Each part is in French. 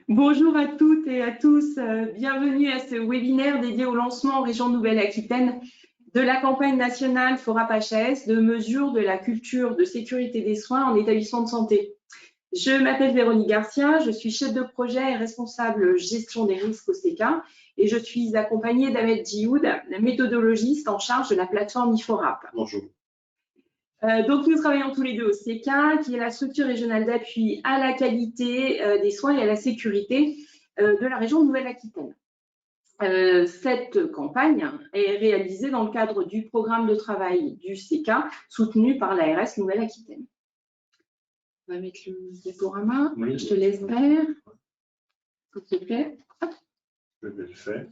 Bonjour à toutes et à tous, bienvenue à ce webinaire dédié au lancement en région Nouvelle-Aquitaine de la campagne nationale FORAP-HAS de mesures de la culture de sécurité des soins en établissement de santé. Je m'appelle Véronique Garcia, je suis chef de projet et responsable gestion des risques au SECA et je suis accompagnée d'Ahmed Djioud, méthodologiste en charge de la plateforme IFORAP. Bonjour. Donc, nous travaillons tous les deux au SECA, qui est la structure régionale d'appui à la qualité des soins et à la sécurité de la région Nouvelle-Aquitaine. Cette campagne est réalisée dans le cadre du programme de travail du SECA, soutenu par l'ARS Nouvelle-Aquitaine. On va mettre le diaporama. Oui. Je te laisse faire. S'il te plaît. Hop. Je vais le faire.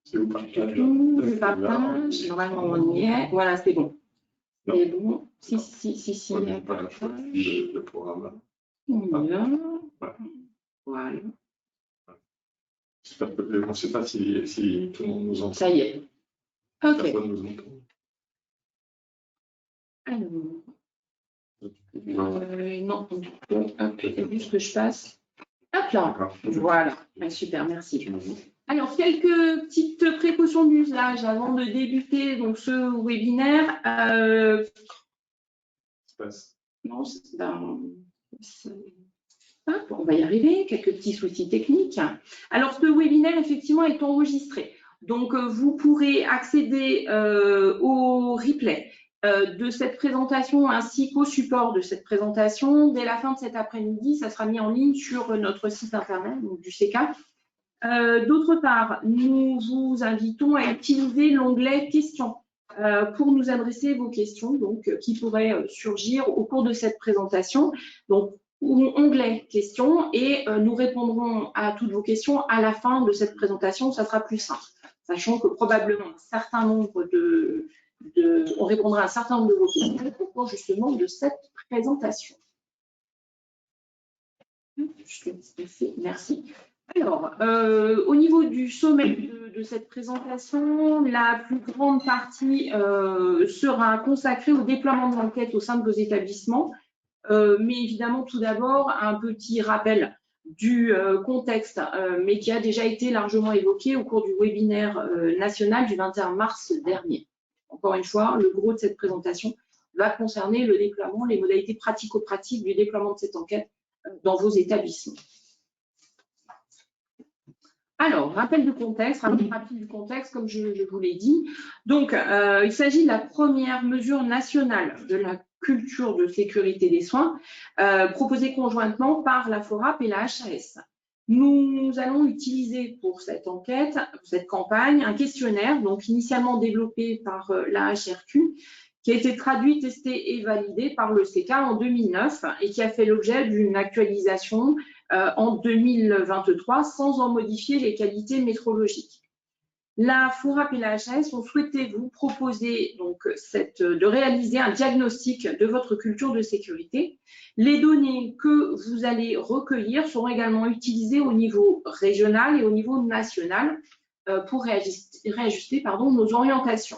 Si vous partagez. Je partage. Normalement, on y est. Voilà, c'est bon. C'est bon. Si. Le programme. Voilà. Voilà. J'espère que on ne sait pas si tout le monde nous entend. Ça y est. OK. Personne nous entend. Alors. Non. Hop, c'est juste que je passe. Hop là. Voilà. Super, merci. Alors, quelques petites précautions d'usage avant de débuter donc, ce webinaire. Non, on va y arriver. Quelques petits soucis techniques. Alors, ce webinaire, effectivement, est enregistré. Donc, vous pourrez accéder au replay de cette présentation ainsi qu'au support de cette présentation. Dès la fin de cet après-midi, ça sera mis en ligne sur notre site internet donc, du SECA. D'autre part, nous vous invitons à utiliser l'onglet questions pour nous adresser vos questions donc, qui pourraient surgir au cours de cette présentation. Donc, onglet questions et nous répondrons à toutes vos questions à la fin de cette présentation. Ça sera plus simple, sachant que probablement on répondra à un certain nombre de vos questions au cours justement de cette présentation. Merci. Alors, au niveau du sommet de cette présentation, la plus grande partie sera consacrée au déploiement de l'enquête au sein de vos établissements, mais évidemment, tout d'abord, un petit rappel du contexte, mais qui a déjà été largement évoqué au cours du webinaire national du 21 mars dernier. Encore une fois, le gros de cette présentation va concerner le déploiement, les modalités pratico-pratiques du déploiement de cette enquête dans vos établissements. Alors, rappel du contexte, comme je vous l'ai dit. Donc, il s'agit de la première mesure nationale de la culture de sécurité des soins proposée conjointement par la FORAP et la HAS. Nous allons utiliser pour cette enquête, pour cette campagne, un questionnaire, donc initialement développé par la HRQ, qui a été traduit, testé et validé par le SECA en 2009 et qui a fait l'objet d'une actualisation en 2023 sans en modifier les qualités métrologiques. La FORAP et la HAS ont souhaité vous proposer donc, de réaliser un diagnostic de votre culture de sécurité. Les données que vous allez recueillir seront également utilisées au niveau régional et au niveau national pour réajuster nos orientations.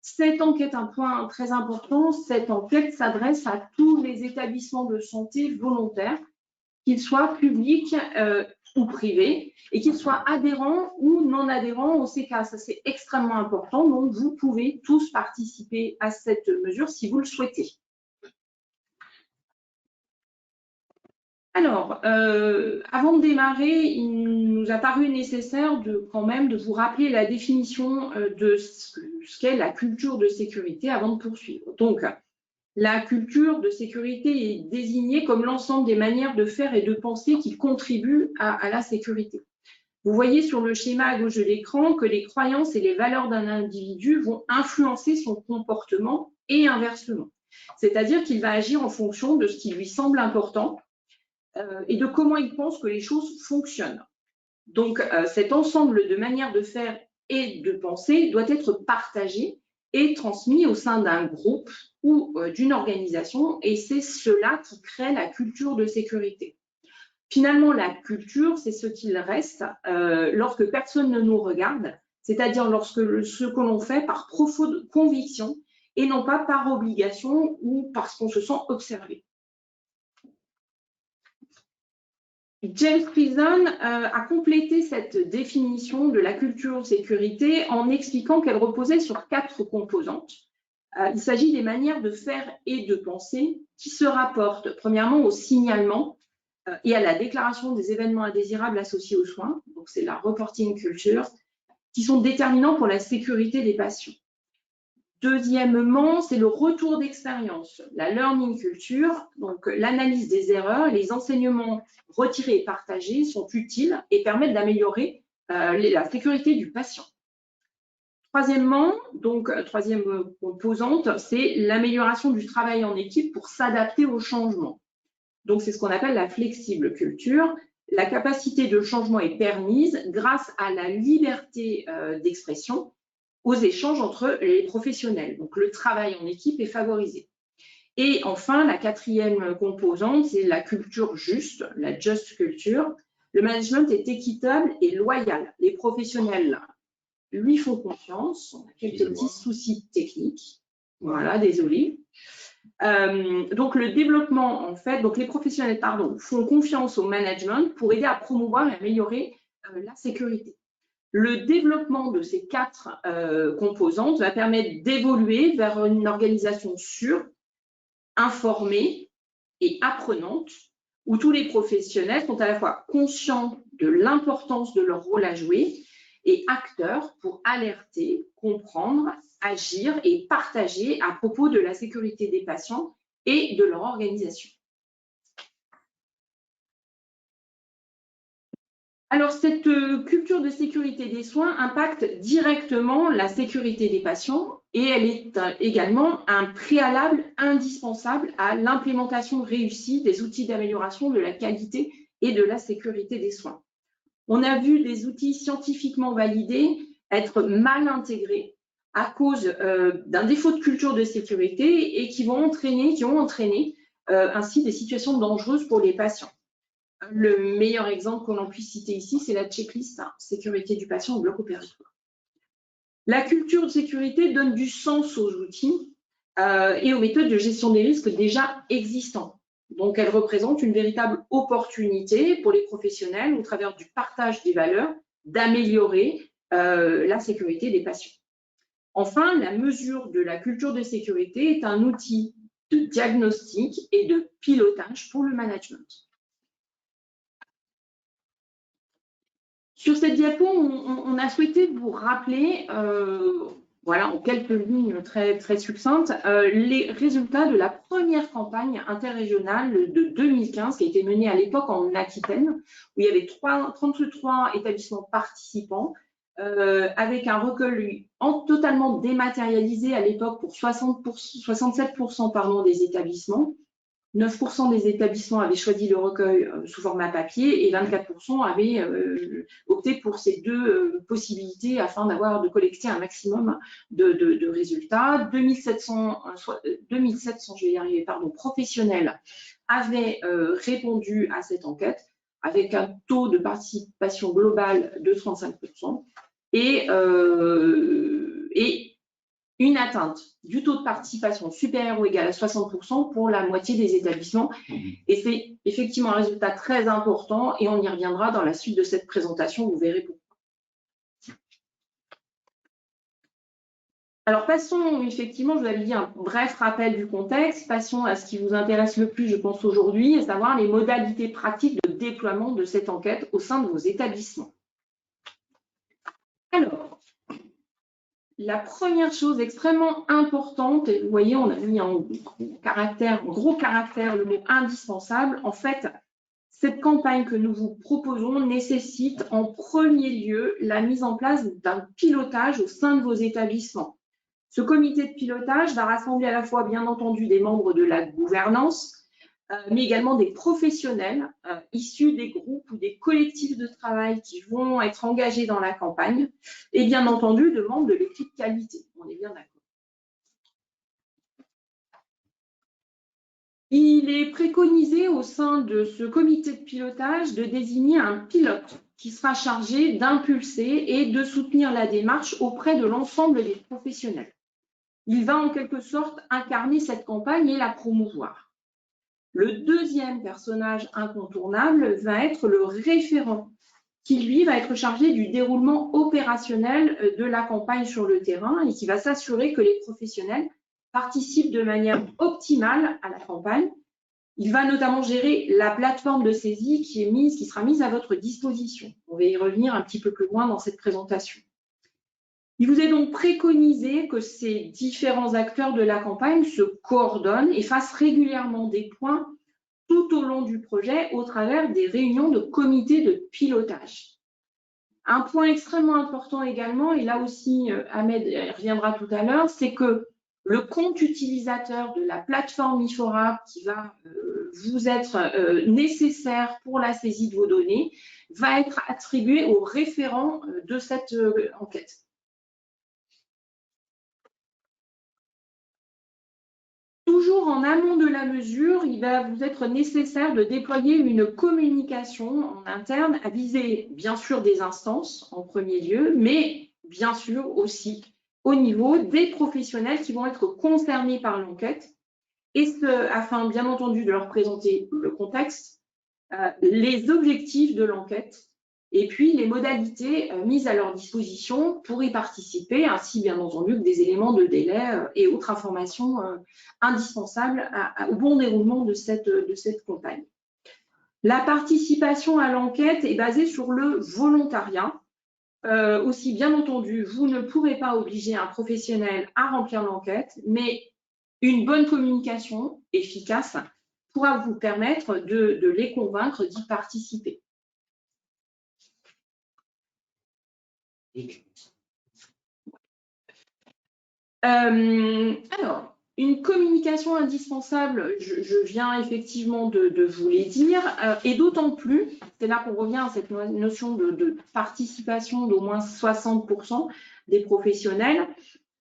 Cette enquête, un point très important, cette enquête s'adresse à tous les établissements de santé volontaires, qu'ils soient publics ou privés, et qu'ils soient adhérents ou non adhérents au SECA. Ça, c'est extrêmement important. Donc, vous pouvez tous participer à cette mesure si vous le souhaitez. Alors, avant de démarrer, il nous a paru nécessaire quand même de vous rappeler la définition de ce qu'est la culture de sécurité avant de poursuivre. Donc, la culture de sécurité est désignée comme l'ensemble des manières de faire et de penser qui contribuent à la sécurité. Vous voyez sur le schéma à gauche de l'écran que les croyances et les valeurs d'un individu vont influencer son comportement et inversement. C'est-à-dire qu'il va agir en fonction de ce qui lui semble important et de comment il pense que les choses fonctionnent. Donc, cet ensemble de manières de faire et de penser doit être partagé et transmis au sein d'un groupe ou d'une organisation, et c'est cela qui crée la culture de sécurité. Finalement, la culture, c'est ce qu'il reste lorsque personne ne nous regarde, c'est-à-dire lorsque ce que l'on fait par profonde conviction et non pas par obligation ou parce qu'on se sent observé. James Prison a complété cette définition de la culture sécurité en expliquant qu'elle reposait sur 4 composantes. Il s'agit des manières de faire et de penser qui se rapportent premièrement au signalement et à la déclaration des événements indésirables associés aux soins, donc c'est la reporting culture, qui sont déterminants pour la sécurité des patients. Deuxièmement, c'est le retour d'expérience, la learning culture, donc l'analyse des erreurs et les enseignements retirés et partagés sont utiles et permettent d'améliorer la sécurité du patient. Troisièmement, donc troisième composante, c'est l'amélioration du travail en équipe pour s'adapter au changement. Donc c'est ce qu'on appelle la flexible culture. La capacité de changement est permise grâce à la liberté d'expression, aux échanges entre les professionnels. Donc, le travail en équipe est favorisé. Et enfin, la 4e composante, c'est la culture juste, la just culture. Le management est équitable et loyal. Les professionnels lui font confiance. On a quelques petits soucis techniques. Voilà, désolé. Donc, le développement, en fait, donc les professionnels, font confiance au management pour aider à promouvoir et améliorer la sécurité. Le développement de ces 4 composantes va permettre d'évoluer vers une organisation sûre, informée et apprenante, où tous les professionnels sont à la fois conscients de l'importance de leur rôle à jouer et acteurs pour alerter, comprendre, agir et partager à propos de la sécurité des patients et de leur organisation. Alors, cette culture de sécurité des soins impacte directement la sécurité des patients et elle est également un préalable indispensable à l'implémentation réussie des outils d'amélioration de la qualité et de la sécurité des soins. On a vu des outils scientifiquement validés être mal intégrés à cause d'un défaut de culture de sécurité et qui ont entraîné ainsi des situations dangereuses pour les patients. Le meilleur exemple que l'on puisse citer ici, c'est la checklist sécurité du patient au bloc opératoire. La culture de sécurité donne du sens aux outils et aux méthodes de gestion des risques déjà existants. Donc, elle représente une véritable opportunité pour les professionnels, au travers du partage des valeurs, d'améliorer la sécurité des patients. Enfin, la mesure de la culture de sécurité est un outil de diagnostic et de pilotage pour le management. Sur cette diapo, on a souhaité vous rappeler, voilà, en quelques lignes très succinctes, les résultats de la première campagne interrégionale de 2015 qui a été menée à l'époque en Aquitaine, où il y avait 33 établissements participants, avec un recueil totalement dématérialisé à l'époque pour 67% des établissements. 9% des établissements avaient choisi le recueil sous format papier et 24% avaient opté pour ces 2 possibilités afin de collecter un maximum de résultats. 2700 professionnels avaient répondu à cette enquête avec un taux de participation globale de 35% et une atteinte du taux de participation supérieur ou égal à 60% pour la moitié des établissements. Et c'est effectivement un résultat très important et on y reviendra dans la suite de cette présentation, vous verrez pourquoi. Alors passons, effectivement, je vous avais dit un bref rappel du contexte, passons à ce qui vous intéresse le plus, je pense, aujourd'hui, à savoir les modalités pratiques de déploiement de cette enquête au sein de vos établissements. Alors, la première chose extrêmement importante, et vous voyez, on a mis en gros caractère le mot indispensable. En fait, cette campagne que nous vous proposons nécessite en premier lieu la mise en place d'un pilotage au sein de vos établissements. Ce comité de pilotage va rassembler à la fois, bien entendu, des membres de la gouvernance, mais également des professionnels issus des groupes ou des collectifs de travail qui vont être engagés dans la campagne, et bien entendu de membres de l'équipe qualité. On est bien d'accord. Il est préconisé au sein de ce comité de pilotage de désigner un pilote qui sera chargé d'impulser et de soutenir la démarche auprès de l'ensemble des professionnels. il va en quelque sorte incarner cette campagne et la promouvoir. Le deuxième personnage incontournable va être le référent, qui lui va être chargé du déroulement opérationnel de la campagne sur le terrain et qui va s'assurer que les professionnels participent de manière optimale à la campagne. Il va notamment gérer la plateforme de saisie qui sera mise à votre disposition. On va y revenir un petit peu plus loin dans cette présentation. Il vous est donc préconisé que ces différents acteurs de la campagne se coordonnent et fassent régulièrement des points tout au long du projet au travers des réunions de comités de pilotage. Un point extrêmement important également, et là aussi Ahmed reviendra tout à l'heure, c'est que le compte utilisateur de la plateforme IFORA qui va vous être nécessaire pour la saisie de vos données va être attribué au référent de cette enquête. Toujours en amont de la mesure, il va vous être nécessaire de déployer une communication en interne à viser bien sûr des instances en premier lieu, mais bien sûr aussi au niveau des professionnels qui vont être concernés par l'enquête, et ce, afin bien entendu de leur présenter le contexte, les objectifs de l'enquête, et puis les modalités mises à leur disposition pour y participer, ainsi bien entendu que des éléments de délai et autres informations indispensables au bon déroulement de cette campagne. La participation à l'enquête est basée sur le volontariat. Aussi, bien entendu, vous ne pourrez pas obliger un professionnel à remplir l'enquête, mais une bonne communication efficace pourra vous permettre de les convaincre d'y participer. Alors, une communication indispensable, je viens effectivement de vous les dire, et d'autant plus, c'est là qu'on revient à cette notion de participation d'au moins 60% des professionnels.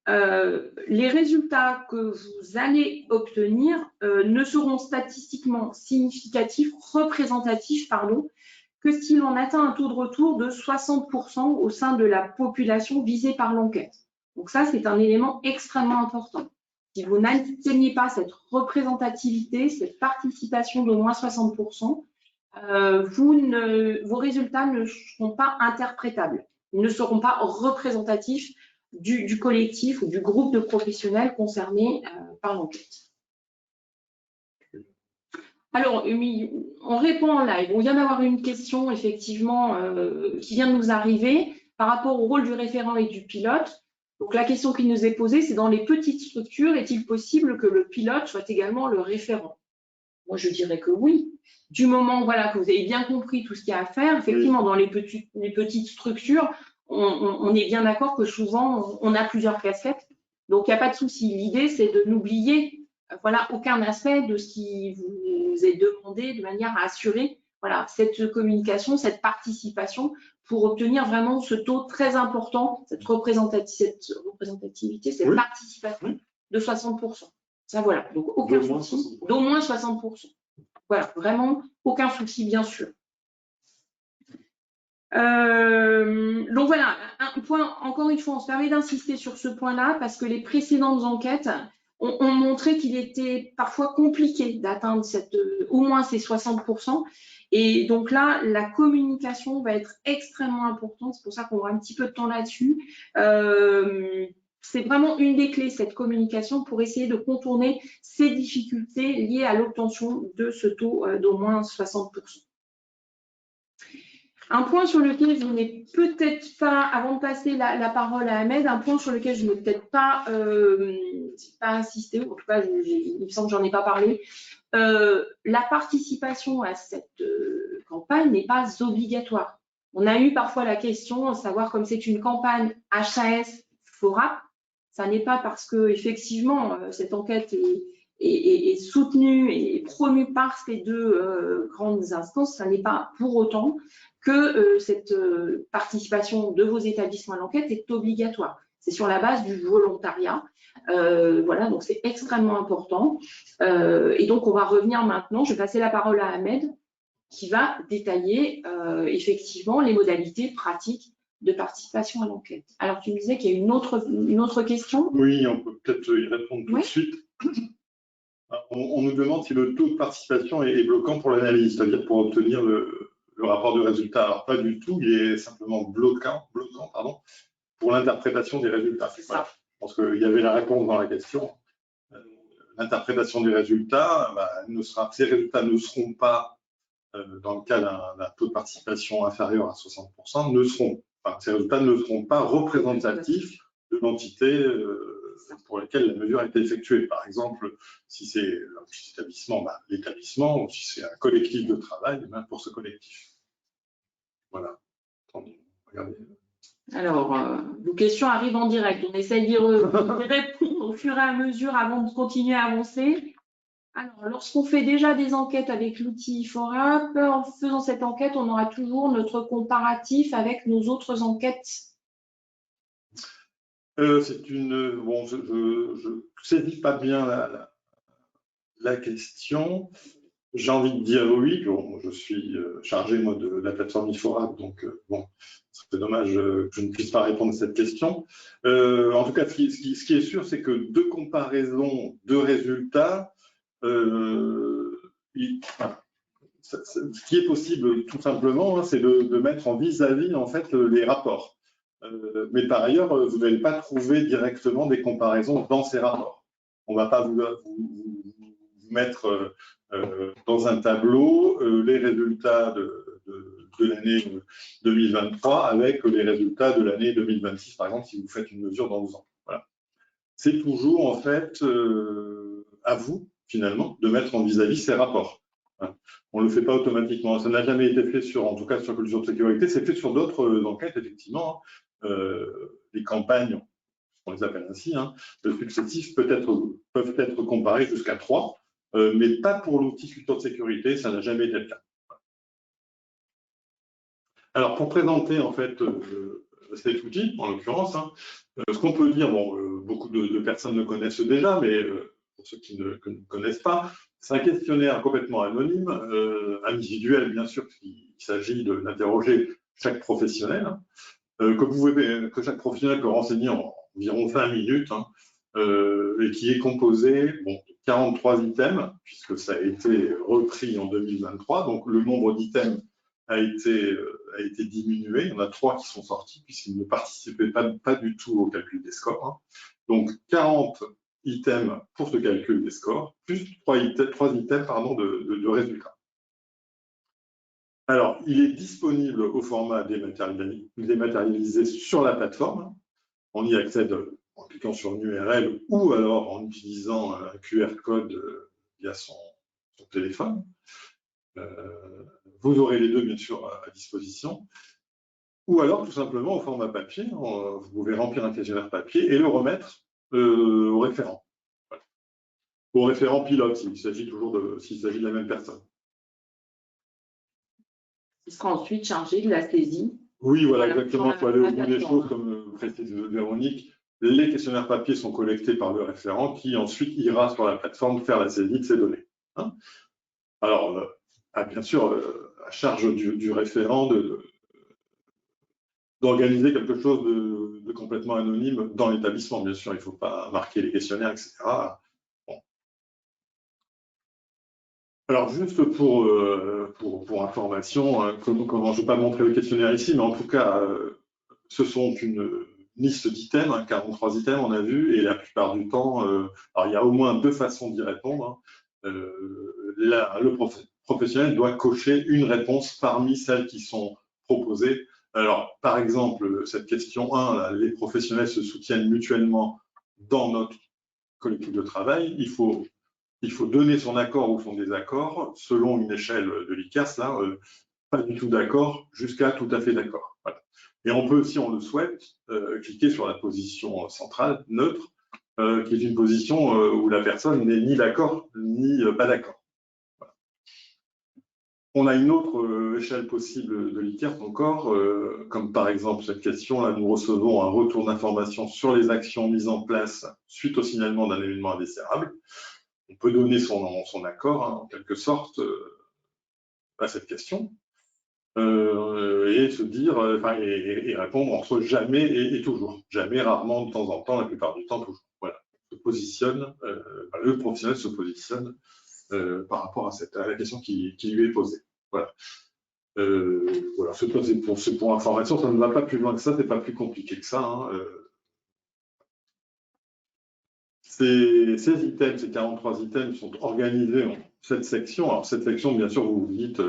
Les résultats que vous allez obtenir ne seront statistiquement significatifs, représentatifs, que si l'on atteint un taux de retour de 60% au sein de la population visée par l'enquête. Donc ça, c'est un élément extrêmement important. Si vous n'atteignez pas cette représentativité, cette participation d'au moins 60%, vos résultats ne seront pas interprétables, ils ne seront pas représentatifs du collectif ou du groupe de professionnels concernés par l'enquête. Alors, on répond en live. On vient d'avoir une question, effectivement, qui vient de nous arriver par rapport au rôle du référent et du pilote. Donc, la question qui nous est posée, c'est dans les petites structures, est-il possible que le pilote soit également le référent? Moi, je dirais que oui. Du moment que vous avez bien compris tout ce qu'il y a à faire, effectivement, dans les petites structures, on est bien d'accord que souvent, on a plusieurs casquettes. Donc, il n'y a pas de souci. L'idée, c'est de n'oublier aucun aspect de ce qui vous est demandé de manière à assurer cette communication, cette participation pour obtenir vraiment ce taux très important, cette représentativité, cette participation de 60%. Ça, voilà. Donc, aucun souci, d'au moins 60%. Voilà, vraiment aucun souci, bien sûr. Donc voilà, un point, encore une fois, on se permet d'insister sur ce point-là parce que les précédentes enquêtes ont montré qu'il était parfois compliqué d'atteindre au moins ces 60%. Et donc là, la communication va être extrêmement importante. C'est pour ça qu'on aura un petit peu de temps là-dessus. C'est vraiment une des clés, cette communication, pour essayer de contourner ces difficultés liées à l'obtention de ce taux d'au moins 60%. Un point sur lequel je n'ai peut-être pas, avant de passer la parole à Ahmed, un point sur lequel je n'ai peut-être pas insisté, ou en tout cas, il me semble que j'en ai pas parlé. La participation à cette campagne n'est pas obligatoire. On a eu parfois la question, savoir comme c'est une campagne HAS FORAP, ça n'est pas parce que effectivement cette enquête est soutenue et promue par ces deux grandes instances, ça n'est pas pour autant que cette participation de vos établissements à l'enquête est obligatoire. C'est sur la base du volontariat. Voilà, donc c'est extrêmement important. Et donc, on va revenir maintenant. Je vais passer la parole à Ahmed qui va détailler effectivement les modalités pratiques de participation à l'enquête. Alors, tu me disais qu'il y a une autre question? Oui, on peut peut-être y répondre tout de suite. On nous demande si le taux de participation est bloquant pour l'analyse, c'est-à-dire pour obtenir le rapport de résultat. Alors, pas du tout, il est simplement bloquant pour l'interprétation des résultats. Voilà. Je pense qu'il y avait la réponse dans la question. L'interprétation des résultats, ces résultats ne seront pas, dans le cas d'un taux de participation inférieur à 60%, ces résultats ne seront pas représentatifs de l'entité pour laquelle la mesure a été effectuée. Par exemple, si c'est un petit établissement, l'établissement, ou si c'est un collectif de travail, pour ce collectif. Voilà. Attendez, regardez. Alors, vos questions arrivent en direct. On essaye d'y répondre au fur et à mesure avant de continuer à avancer. Alors, lorsqu'on fait déjà des enquêtes avec l'outil IFORAP, en faisant cette enquête, on aura toujours notre comparatif avec nos autres enquêtes. C'est une. Bon, je ne saisis pas bien la question. J'ai envie de dire oui. Bon, je suis chargé, moi, de la plateforme IFORAP, donc bon, c'est dommage que je ne puisse pas répondre à cette question. En tout cas, ce qui est sûr, c'est que de comparaison de résultats, ce qui est possible, tout simplement, c'est de mettre en vis-à-vis, en fait, les rapports. Mais par ailleurs, vous n'allez pas trouver directement des comparaisons dans ces rapports. On ne va pas vous mettre dans un tableau les résultats de l'année 2023 avec les résultats de l'année 2026, par exemple, si vous faites une mesure dans 12 ans. Voilà. C'est toujours, en fait, à vous, finalement, de mettre en vis-à-vis ces rapports. On ne le fait pas automatiquement. Ça n'a jamais été fait en tout cas sur culture de sécurité. C'est fait sur d'autres enquêtes, effectivement. Les campagnes, on les appelle ainsi, successifs peuvent être comparés jusqu'à 3, mais pas pour l'outil culture de sécurité, ça n'a jamais été le cas. Alors, pour présenter en fait cet outil, en l'occurrence, ce qu'on peut dire, beaucoup de personnes le connaissent déjà, mais pour ceux qui ne connaissent pas, c'est un questionnaire complètement anonyme, individuel bien sûr, il s'agit d'interroger chaque professionnel, que chaque professionnel peut renseigner en environ 20 minutes, et qui est composé de 43 items, puisque ça a été repris en 2023, donc le nombre d'items a été diminué. Il y en a 3 qui sont sortis, puisqu'ils ne participaient pas du tout au calcul des scores. Donc 40 items pour ce calcul des scores, plus 3 items de résultats. Alors, il est disponible au format dématérialisé sur la plateforme. On y accède en cliquant sur une URL ou alors en utilisant un QR code via son téléphone. Vous aurez les deux, bien sûr, à disposition. Ou alors, tout simplement, au format papier. Vous pouvez remplir un questionnaire papier et le remettre au référent. Voilà. Au référent pilote, s'il s'agit de la même personne. Il sera ensuite chargé de la saisie. Oui, voilà, exactement. Il faut aller au bout des choses, comme précise Véronique. Les questionnaires papier sont collectés par le référent qui ensuite ira sur la plateforme faire la saisie de ces données. Alors, bien sûr, à charge du référent d'organiser quelque chose de complètement anonyme dans l'établissement. Bien sûr, il ne faut pas marquer les questionnaires, etc. Bon. Alors, juste pour information, comment je ne vais pas montrer le questionnaire ici, mais en tout cas, ce sont une liste d'items, 43 items, on a vu, et la plupart du temps, alors il y a au moins 2 façons d'y répondre. Le professionnel doit cocher une réponse parmi celles qui sont proposées. Alors, par exemple, cette question 1, là, les professionnels se soutiennent mutuellement dans notre collectif de travail. Il faut donner son accord ou son désaccord selon une échelle de l'ICAS, là, pas du tout d'accord jusqu'à tout à fait d'accord. Voilà. Et on peut, si on le souhaite, cliquer sur la position centrale, neutre, qui est une position où la personne n'est ni d'accord ni pas d'accord. Voilà. On a une autre échelle possible de l'ICAS encore, comme par exemple cette question-là, nous recevons un retour d'information sur les actions mises en place suite au signalement d'un événement indésirable. On peut donner son accord, en quelque sorte, à cette question. et se dire, et répondre entre jamais et toujours. Jamais, rarement, de temps en temps, la plupart du temps, toujours. Voilà. Le professionnel se positionne par rapport à la question qui lui est posée. Voilà. Voilà, c'est pour information, ça ne va pas plus loin que ça, c'est pas plus compliqué que ça. Hein. Ces items, ces 43 items sont organisés en 7 sections. Alors, cette section, bien sûr, vous vous dites,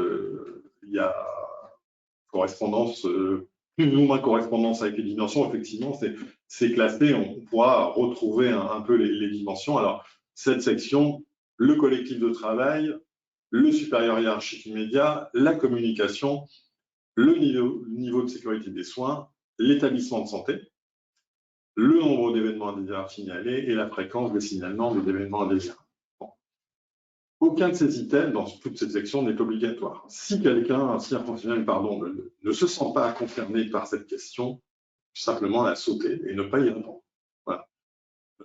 il y a correspondance, plus ou moins correspondance avec les dimensions. Effectivement, c'est classé, on pourra retrouver un peu les dimensions. Alors, cette section, le collectif de travail, le supérieur hiérarchique immédiat, la communication, le niveau de sécurité des soins, l'établissement de santé, le nombre d'événements indésirables signalés et la fréquence des signalements des événements indésirables. Bon. Aucun de ces items dans toute cette section n'est obligatoire. Si un professionnel ne se sent pas concerné par cette question, simplement la sauter et ne pas y répondre. Voilà.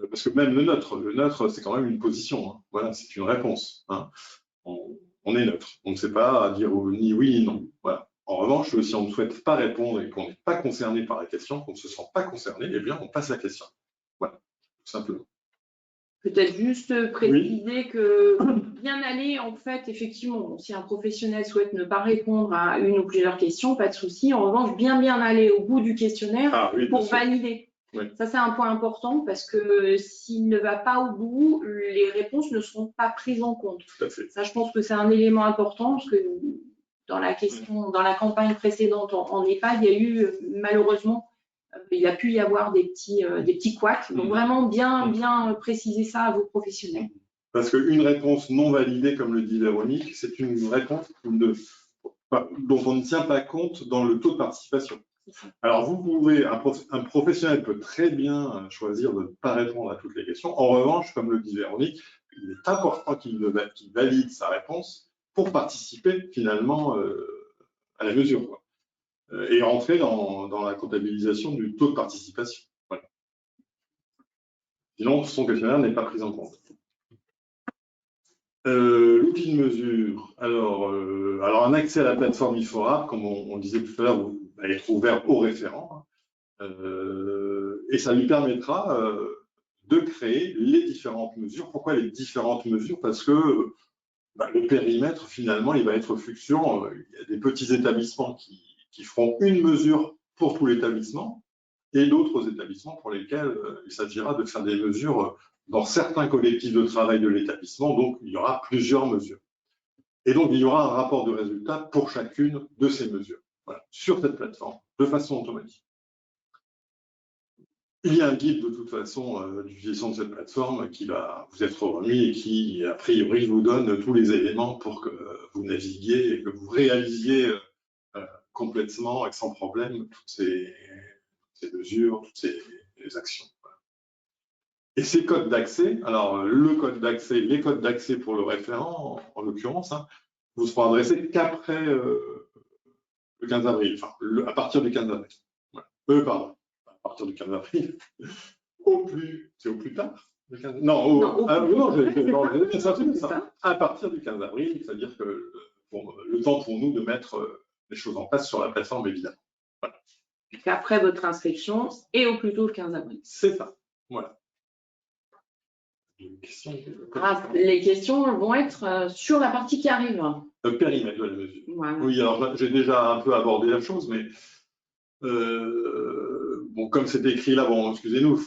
Parce que même le neutre, c'est quand même une position. Hein. Voilà, c'est une réponse. Hein. On est neutre. On ne sait pas dire ni oui ni non. Voilà. En revanche, si on ne souhaite pas répondre et qu'on n'est pas concerné par la question, qu'on ne se sent pas concerné, eh bien, on passe la question. Voilà, tout simplement. Peut-être juste préciser que bien aller, en fait, effectivement, si un professionnel souhaite ne pas répondre à une ou plusieurs questions, pas de souci. En revanche, bien aller au bout du questionnaire pour valider. Oui. Ça, c'est un point important parce que s'il ne va pas au bout, les réponses ne seront pas prises en compte. Tout à fait. Ça, je pense que c'est un élément important parce que dans la question, dans la campagne précédente en EHPAD, il y a eu malheureusement, il a pu y avoir des petits couacs. Donc vraiment bien préciser ça à vos professionnels. Parce qu'une réponse non validée, comme le dit Véronique, c'est une réponse dont on ne tient pas compte dans le taux de participation. Alors, un professionnel peut très bien choisir de ne pas répondre à toutes les questions. En revanche, comme le dit Véronique, il est important qu'il valide sa réponse pour participer finalement à la mesure, quoi. Et rentrer dans la comptabilisation du taux de participation. Voilà. Sinon, son questionnaire n'est pas pris en compte. L'outil de mesure. Alors, un accès à la plateforme IFORA, comme on disait tout à l'heure, va être ouvert au référent. Et ça lui permettra de créer les différentes mesures. Pourquoi les différentes mesures? Parce que le périmètre, finalement, il va être fluctuant. Il y a des petits établissements qui feront une mesure pour tout l'établissement et d'autres établissements pour lesquels il s'agira de faire des mesures dans certains collectifs de travail de l'établissement. Donc, il y aura plusieurs mesures. Et donc, il y aura un rapport de résultats pour chacune de ces mesures, voilà, sur cette plateforme, de façon automatique. Il y a un guide de toute façon d'utilisation de cette plateforme qui va vous être remis et qui, a priori, vous donne tous les éléments pour que vous naviguiez et que vous réalisiez complètement et sans problème toutes ces mesures, toutes ces actions. Voilà. Et ces codes d'accès, alors les codes d'accès pour le référent, en l'occurrence, vous seront adressés qu'après le 15 avril, enfin à partir du 15 avril. Voilà. Pardon, à partir du 15 avril. C'est au plus tard. À partir du 15 avril, c'est-à-dire que le temps pour nous de mettre les choses en place sur la plateforme, évidemment. Voilà. Après votre inscription et au plus tôt le 15 avril. C'est ça. Voilà. Les questions vont être sur la partie qui arrive. Le périmètre de la mesure. Voilà. Oui, alors j'ai déjà un peu abordé la chose, mais bon, comme c'est écrit là, bon, excusez-nous,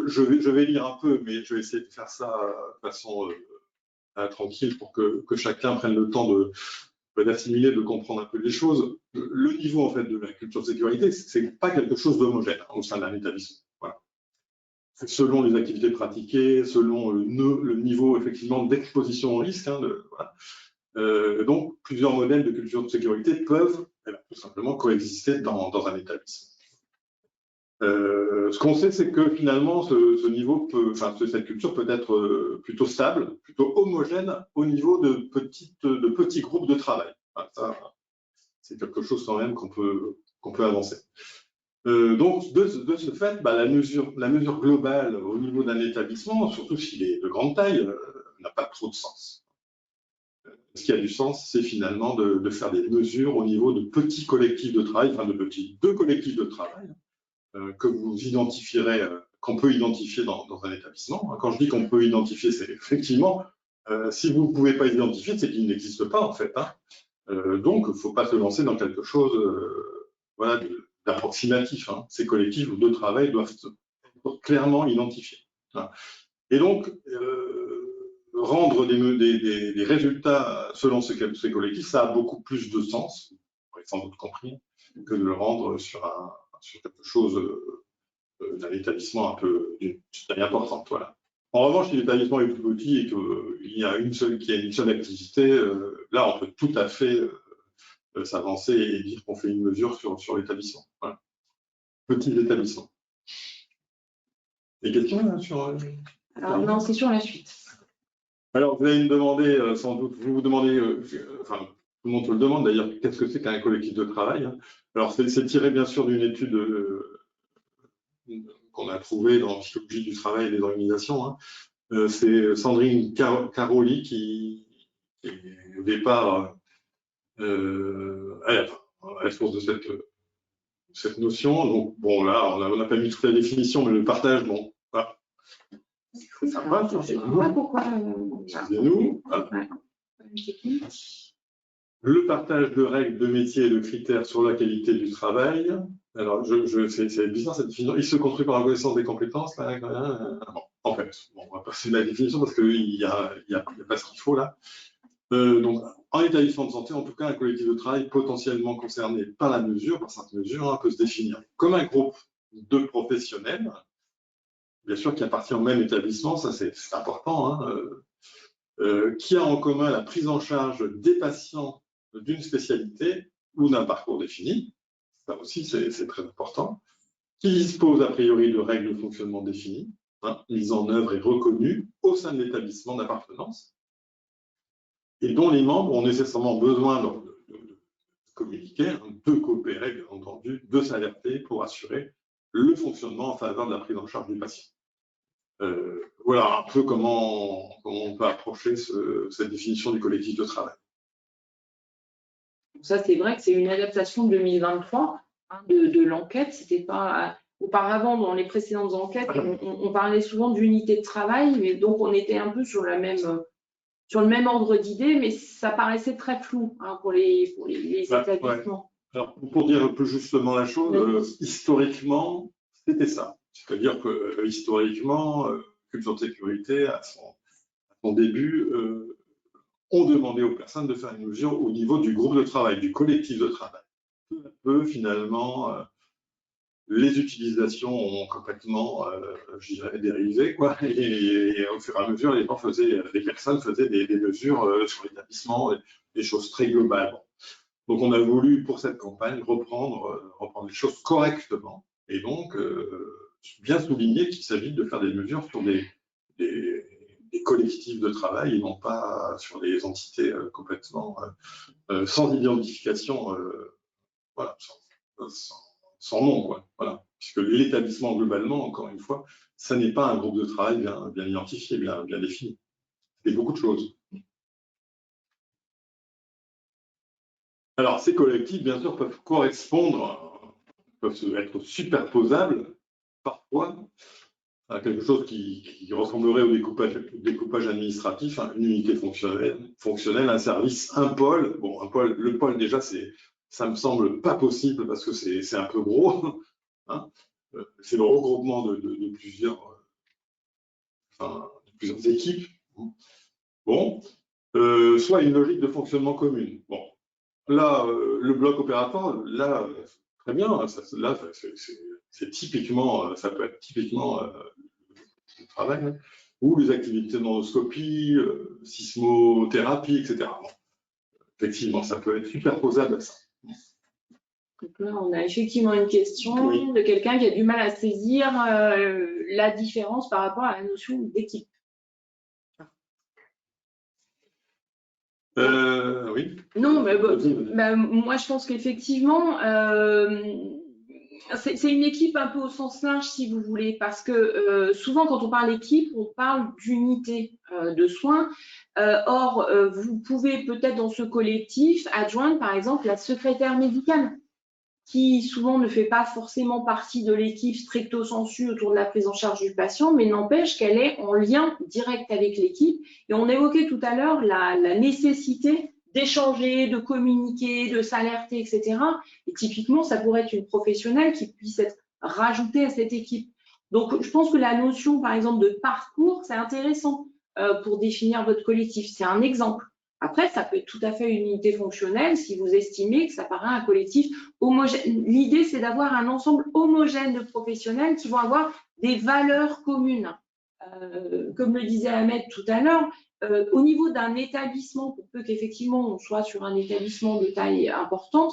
je vais lire un peu, mais je vais essayer de faire ça de façon tranquille pour que chacun prenne le temps d'assimiler, de comprendre un peu les choses. Le niveau en fait de la culture de sécurité, c'est pas quelque chose d'homogène au sein d'un établissement. Voilà. Selon les activités pratiquées, selon le niveau effectivement d'exposition au risque, voilà. Donc plusieurs modèles de culture de sécurité peuvent tout simplement coexister dans un établissement. Ce qu'on sait, c'est que finalement, ce niveau cette culture peut être plutôt stable, plutôt homogène au niveau de petits groupes de travail. Enfin, ça, c'est quelque chose quand même qu'on peut avancer. Donc, de ce fait, la mesure globale au niveau d'un établissement, surtout s'il est de grande taille, n'a pas trop de sens. ce qui a du sens, c'est finalement de faire des mesures au niveau de petits collectifs de travail, enfin deux collectifs de travail que vous identifierez, qu'on peut identifier dans un établissement. Quand je dis qu'on peut identifier, c'est effectivement, si vous ne pouvez pas identifier, c'est qu'il n'existe pas en fait. Donc, il ne faut pas se lancer dans quelque chose voilà, d'approximatif. Ces collectifs de travail doivent être clairement identifiés. Et donc, rendre des résultats selon ces collectifs, ça a beaucoup plus de sens, vous aurez sans doute compris, que de le rendre sur quelque chose d'un établissement un peu d'une taille importante. Voilà. En revanche, si l'établissement est plus petit et qu'il y a une seule activité, là, on peut tout à fait s'avancer et dire qu'on fait une mesure sur l'établissement. Voilà. Petit établissement. Des questions là, sur Alors, non, c'est sur la suite. Alors, vous allez me demander, sans doute, vous demandez, enfin, tout le monde te le demande d'ailleurs, qu'est-ce que c'est qu'un collectif de travail? Alors, c'est tiré bien sûr d'une étude qu'on a trouvée dans Psychologie du travail et des organisations. C'est Sandrine Caroli qui au départ, à la source de cette notion. Donc, bon, là, on n'a pas mis toute la définition, mais le partage, bon, voilà. Ça va, Je ne sais pas pourquoi. Excusez-nous. Voilà. Le partage de règles, de métiers et de critères sur la qualité du travail. Alors, c'est bizarre cette définition. Il se construit par la connaissance des compétences. Là, bon, en fait, bon, on va passer la définition parce qu'il n'y a pas ce qu'il faut là. Donc, en établissement de santé, en tout cas, un collectif de travail potentiellement concerné par cette mesure, peut se définir comme un groupe de professionnels, bien sûr, qui appartient au même établissement, ça c'est important, qui a en commun la prise en charge des patients d'une spécialité ou d'un parcours défini, ça aussi c'est très important, qui dispose a priori de règles de fonctionnement définies, mises en œuvre et reconnues au sein de l'établissement d'appartenance, et dont les membres ont nécessairement besoin de communiquer, de coopérer, bien entendu, de s'alerter pour assurer le fonctionnement en faveur de la prise en charge du patient. Voilà un peu comment on peut approcher cette définition du collectif de travail. Ça, c'est vrai que c'est une adaptation de 2023 de l'enquête. C'était pas auparavant dans les précédentes enquêtes, on parlait souvent d'unité de travail, mais donc on était un peu sur le même ordre d'idées, mais ça paraissait très flou pour les établissements. Ouais. Alors, pour dire plus justement la chose, historiquement, c'était ça. C'est-à-dire que historiquement, Culture de sécurité, à son début, on demandait aux personnes de faire une mesure au niveau du groupe de travail, du collectif de travail. Peu à peu, finalement, les utilisations ont complètement, je dirais, dérivé, quoi. Et au fur et à mesure, les personnes faisaient des mesures sur l'établissement, des choses très globales. Donc, on a voulu, pour cette campagne, reprendre les choses correctement. Et donc, bien souligner qu'il s'agit de faire des mesures sur des collectifs de travail et non pas sur des entités complètement sans identification, voilà, sans nom, quoi. Voilà. Puisque l'établissement, globalement, encore une fois, ça n'est pas un groupe de travail bien identifié, bien défini. C'est beaucoup de choses. Alors, ces collectifs, bien sûr, peuvent correspondre, peuvent être superposables, parfois, à quelque chose qui ressemblerait au découpage administratif, une unité fonctionnelle, un service, un pôle. Bon, un pôle, le pôle, déjà, ça me semble pas possible parce que c'est un peu gros. C'est le regroupement de plusieurs équipes. Bon, soit une logique de fonctionnement commune. Bon, là, le bloc opératoire, là, très bien. Là, c'est typiquement, ça peut être typiquement le travail, ou les activités d'endoscopie, sismothérapie, etc. Bon, effectivement, ça peut être superposable à ça. Donc là, on a effectivement une question de quelqu'un qui a du mal à saisir la différence par rapport à la notion d'équipe. Oui. Non, mais moi je pense qu'effectivement, c'est une équipe un peu au sens large, si vous voulez, parce que souvent, quand on parle équipe, on parle d'unité de soins. Or, vous pouvez peut-être dans ce collectif adjoindre, par exemple, la secrétaire médicale, qui souvent ne fait pas forcément partie de l'équipe stricto sensu autour de la prise en charge du patient, mais n'empêche qu'elle est en lien direct avec l'équipe. Et on évoquait tout à l'heure la nécessité d'échanger, de communiquer, de s'alerter, etc. Et typiquement, ça pourrait être une professionnelle qui puisse être rajoutée à cette équipe. Donc, je pense que la notion, par exemple, de parcours, c'est intéressant pour définir votre collectif. C'est un exemple. Après, ça peut être tout à fait une unité fonctionnelle si vous estimez que ça paraît un collectif homogène. L'idée, c'est d'avoir un ensemble homogène de professionnels qui vont avoir des valeurs communes. Comme le disait Ahmed tout à l'heure, au niveau d'un établissement, pour peu qu'effectivement on soit sur un établissement de taille importante,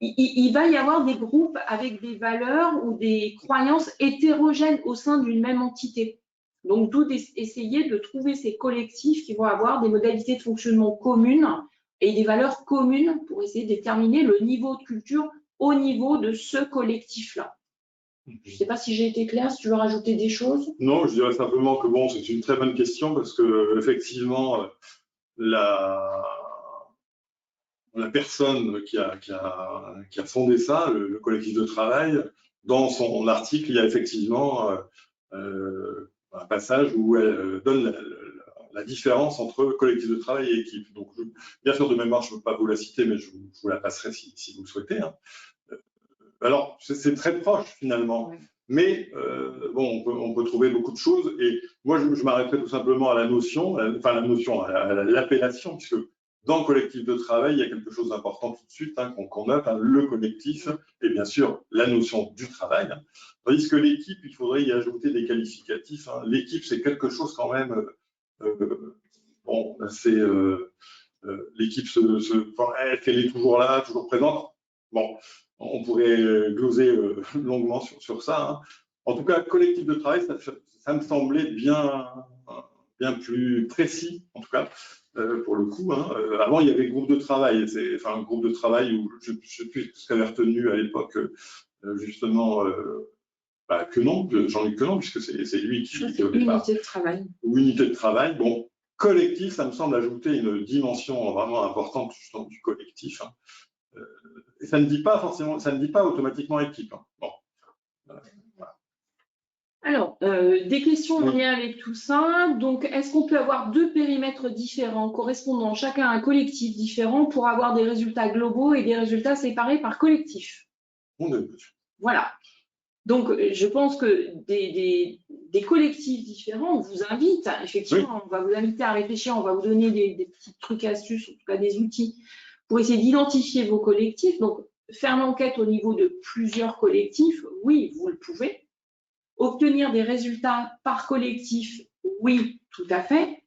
il va y avoir des groupes avec des valeurs ou des croyances hétérogènes au sein d'une même entité. Donc, d'où essayer de trouver ces collectifs qui vont avoir des modalités de fonctionnement communes et des valeurs communes pour essayer de déterminer le niveau de culture au niveau de ce collectif-là. Je ne sais pas si j'ai été claire, si tu veux rajouter des choses. Non, je dirais simplement que bon, c'est une très bonne question parce que effectivement, la personne qui a fondé ça, le collectif de travail, dans son article, il y a effectivement un passage où elle donne la différence entre collectif de travail et équipe. Donc, bien sûr, de mémoire, je ne peux pas vous la citer, mais je vous la passerai si vous le souhaitez. Hein. Alors, c'est très proche finalement. Ouais. Mais bon, on peut trouver beaucoup de choses. Et moi, je m'arrêterai tout simplement à la notion, à l'appellation, puisque dans le collectif de travail, il y a quelque chose d'important tout de suite qu'on note, le collectif, et bien sûr la notion du travail. Tandis que l'équipe, il faudrait y ajouter des qualificatifs. L'équipe, c'est quelque chose quand même. Bon, c'est l'équipe, est-ce qu'elle est toujours là, toujours présente? Bon, on pourrait gloser longuement sur ça. Hein. En tout cas, collectif de travail, ça me semblait bien plus précis, en tout cas, pour le coup. Hein. Avant, il y avait groupe de travail. Enfin, un groupe de travail où je ne sais plus ce qu'avait retenu à l'époque, justement, Jean-Luc Quenon, puisque c'est lui qui au départ. Unité de travail. Ou unité de travail. Bon, collectif, ça me semble ajouter une dimension vraiment importante justement du collectif. Hein. Et ça ne dit pas forcément, ça ne dit pas automatiquement équipe. Hein. Bon. Voilà. Alors, des questions en lien avec tout ça. Donc, est-ce qu'on peut avoir deux périmètres différents, correspondant chacun à un collectif différent, pour avoir des résultats globaux et des résultats séparés par collectif? Voilà. Donc, je pense que des collectifs différents, on vous invite, effectivement, on va vous inviter à réfléchir, on va vous donner des petits trucs, astuces, en tout cas des outils, pour essayer d'identifier vos collectifs. Donc, faire l'enquête au niveau de plusieurs collectifs, oui, vous le pouvez. Obtenir des résultats par collectif, oui, tout à fait.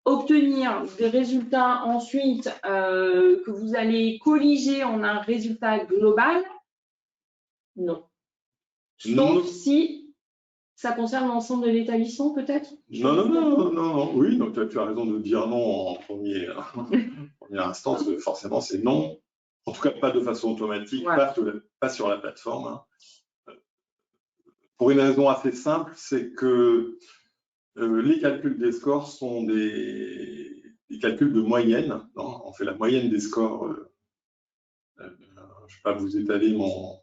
Obtenir des résultats ensuite que vous allez colliger en un résultat global, non. Sauf si ça concerne l'ensemble de l'établissement, peut-être? Non. Oui, donc tu as raison de dire non en première instance. Forcément, c'est non. En tout cas, pas de façon automatique, ouais. Pas sur la plateforme. Hein. Pour une raison assez simple, c'est que les calculs des scores sont des calculs de moyenne. Non, on fait la moyenne des scores. Je ne vais pas vous étaler mon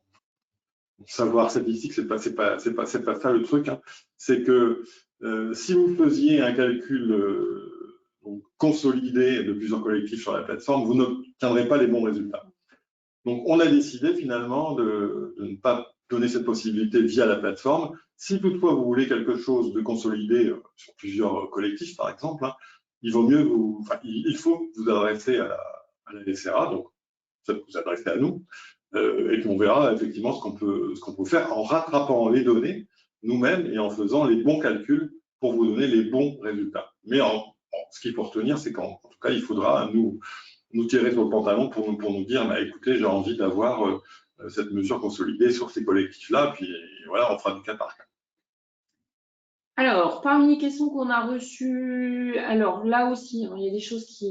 savoir statistique, c'est pas ça le truc. Hein. C'est que si vous faisiez un calcul consolidé de plusieurs collectifs sur la plateforme, vous n'obtiendrez pas les bons résultats. Donc, on a décidé finalement de ne pas donner cette possibilité via la plateforme. Si toutefois vous voulez quelque chose de consolidé sur plusieurs collectifs, par exemple, hein, il faut vous adresser à la SRA, donc vous adresser à nous. Et puis on verra effectivement ce qu'on peut faire en rattrapant les données nous-mêmes et en faisant les bons calculs pour vous donner les bons résultats. Mais ce qu'il faut retenir, c'est qu'en tout cas, il faudra nous tirer sur le pantalon pour nous dire, bah, écoutez, j'ai envie d'avoir cette mesure consolidée sur ces collectifs-là, puis voilà, on fera du cas par cas. Alors, parmi les questions qu'on a reçues, alors là aussi, il y a des choses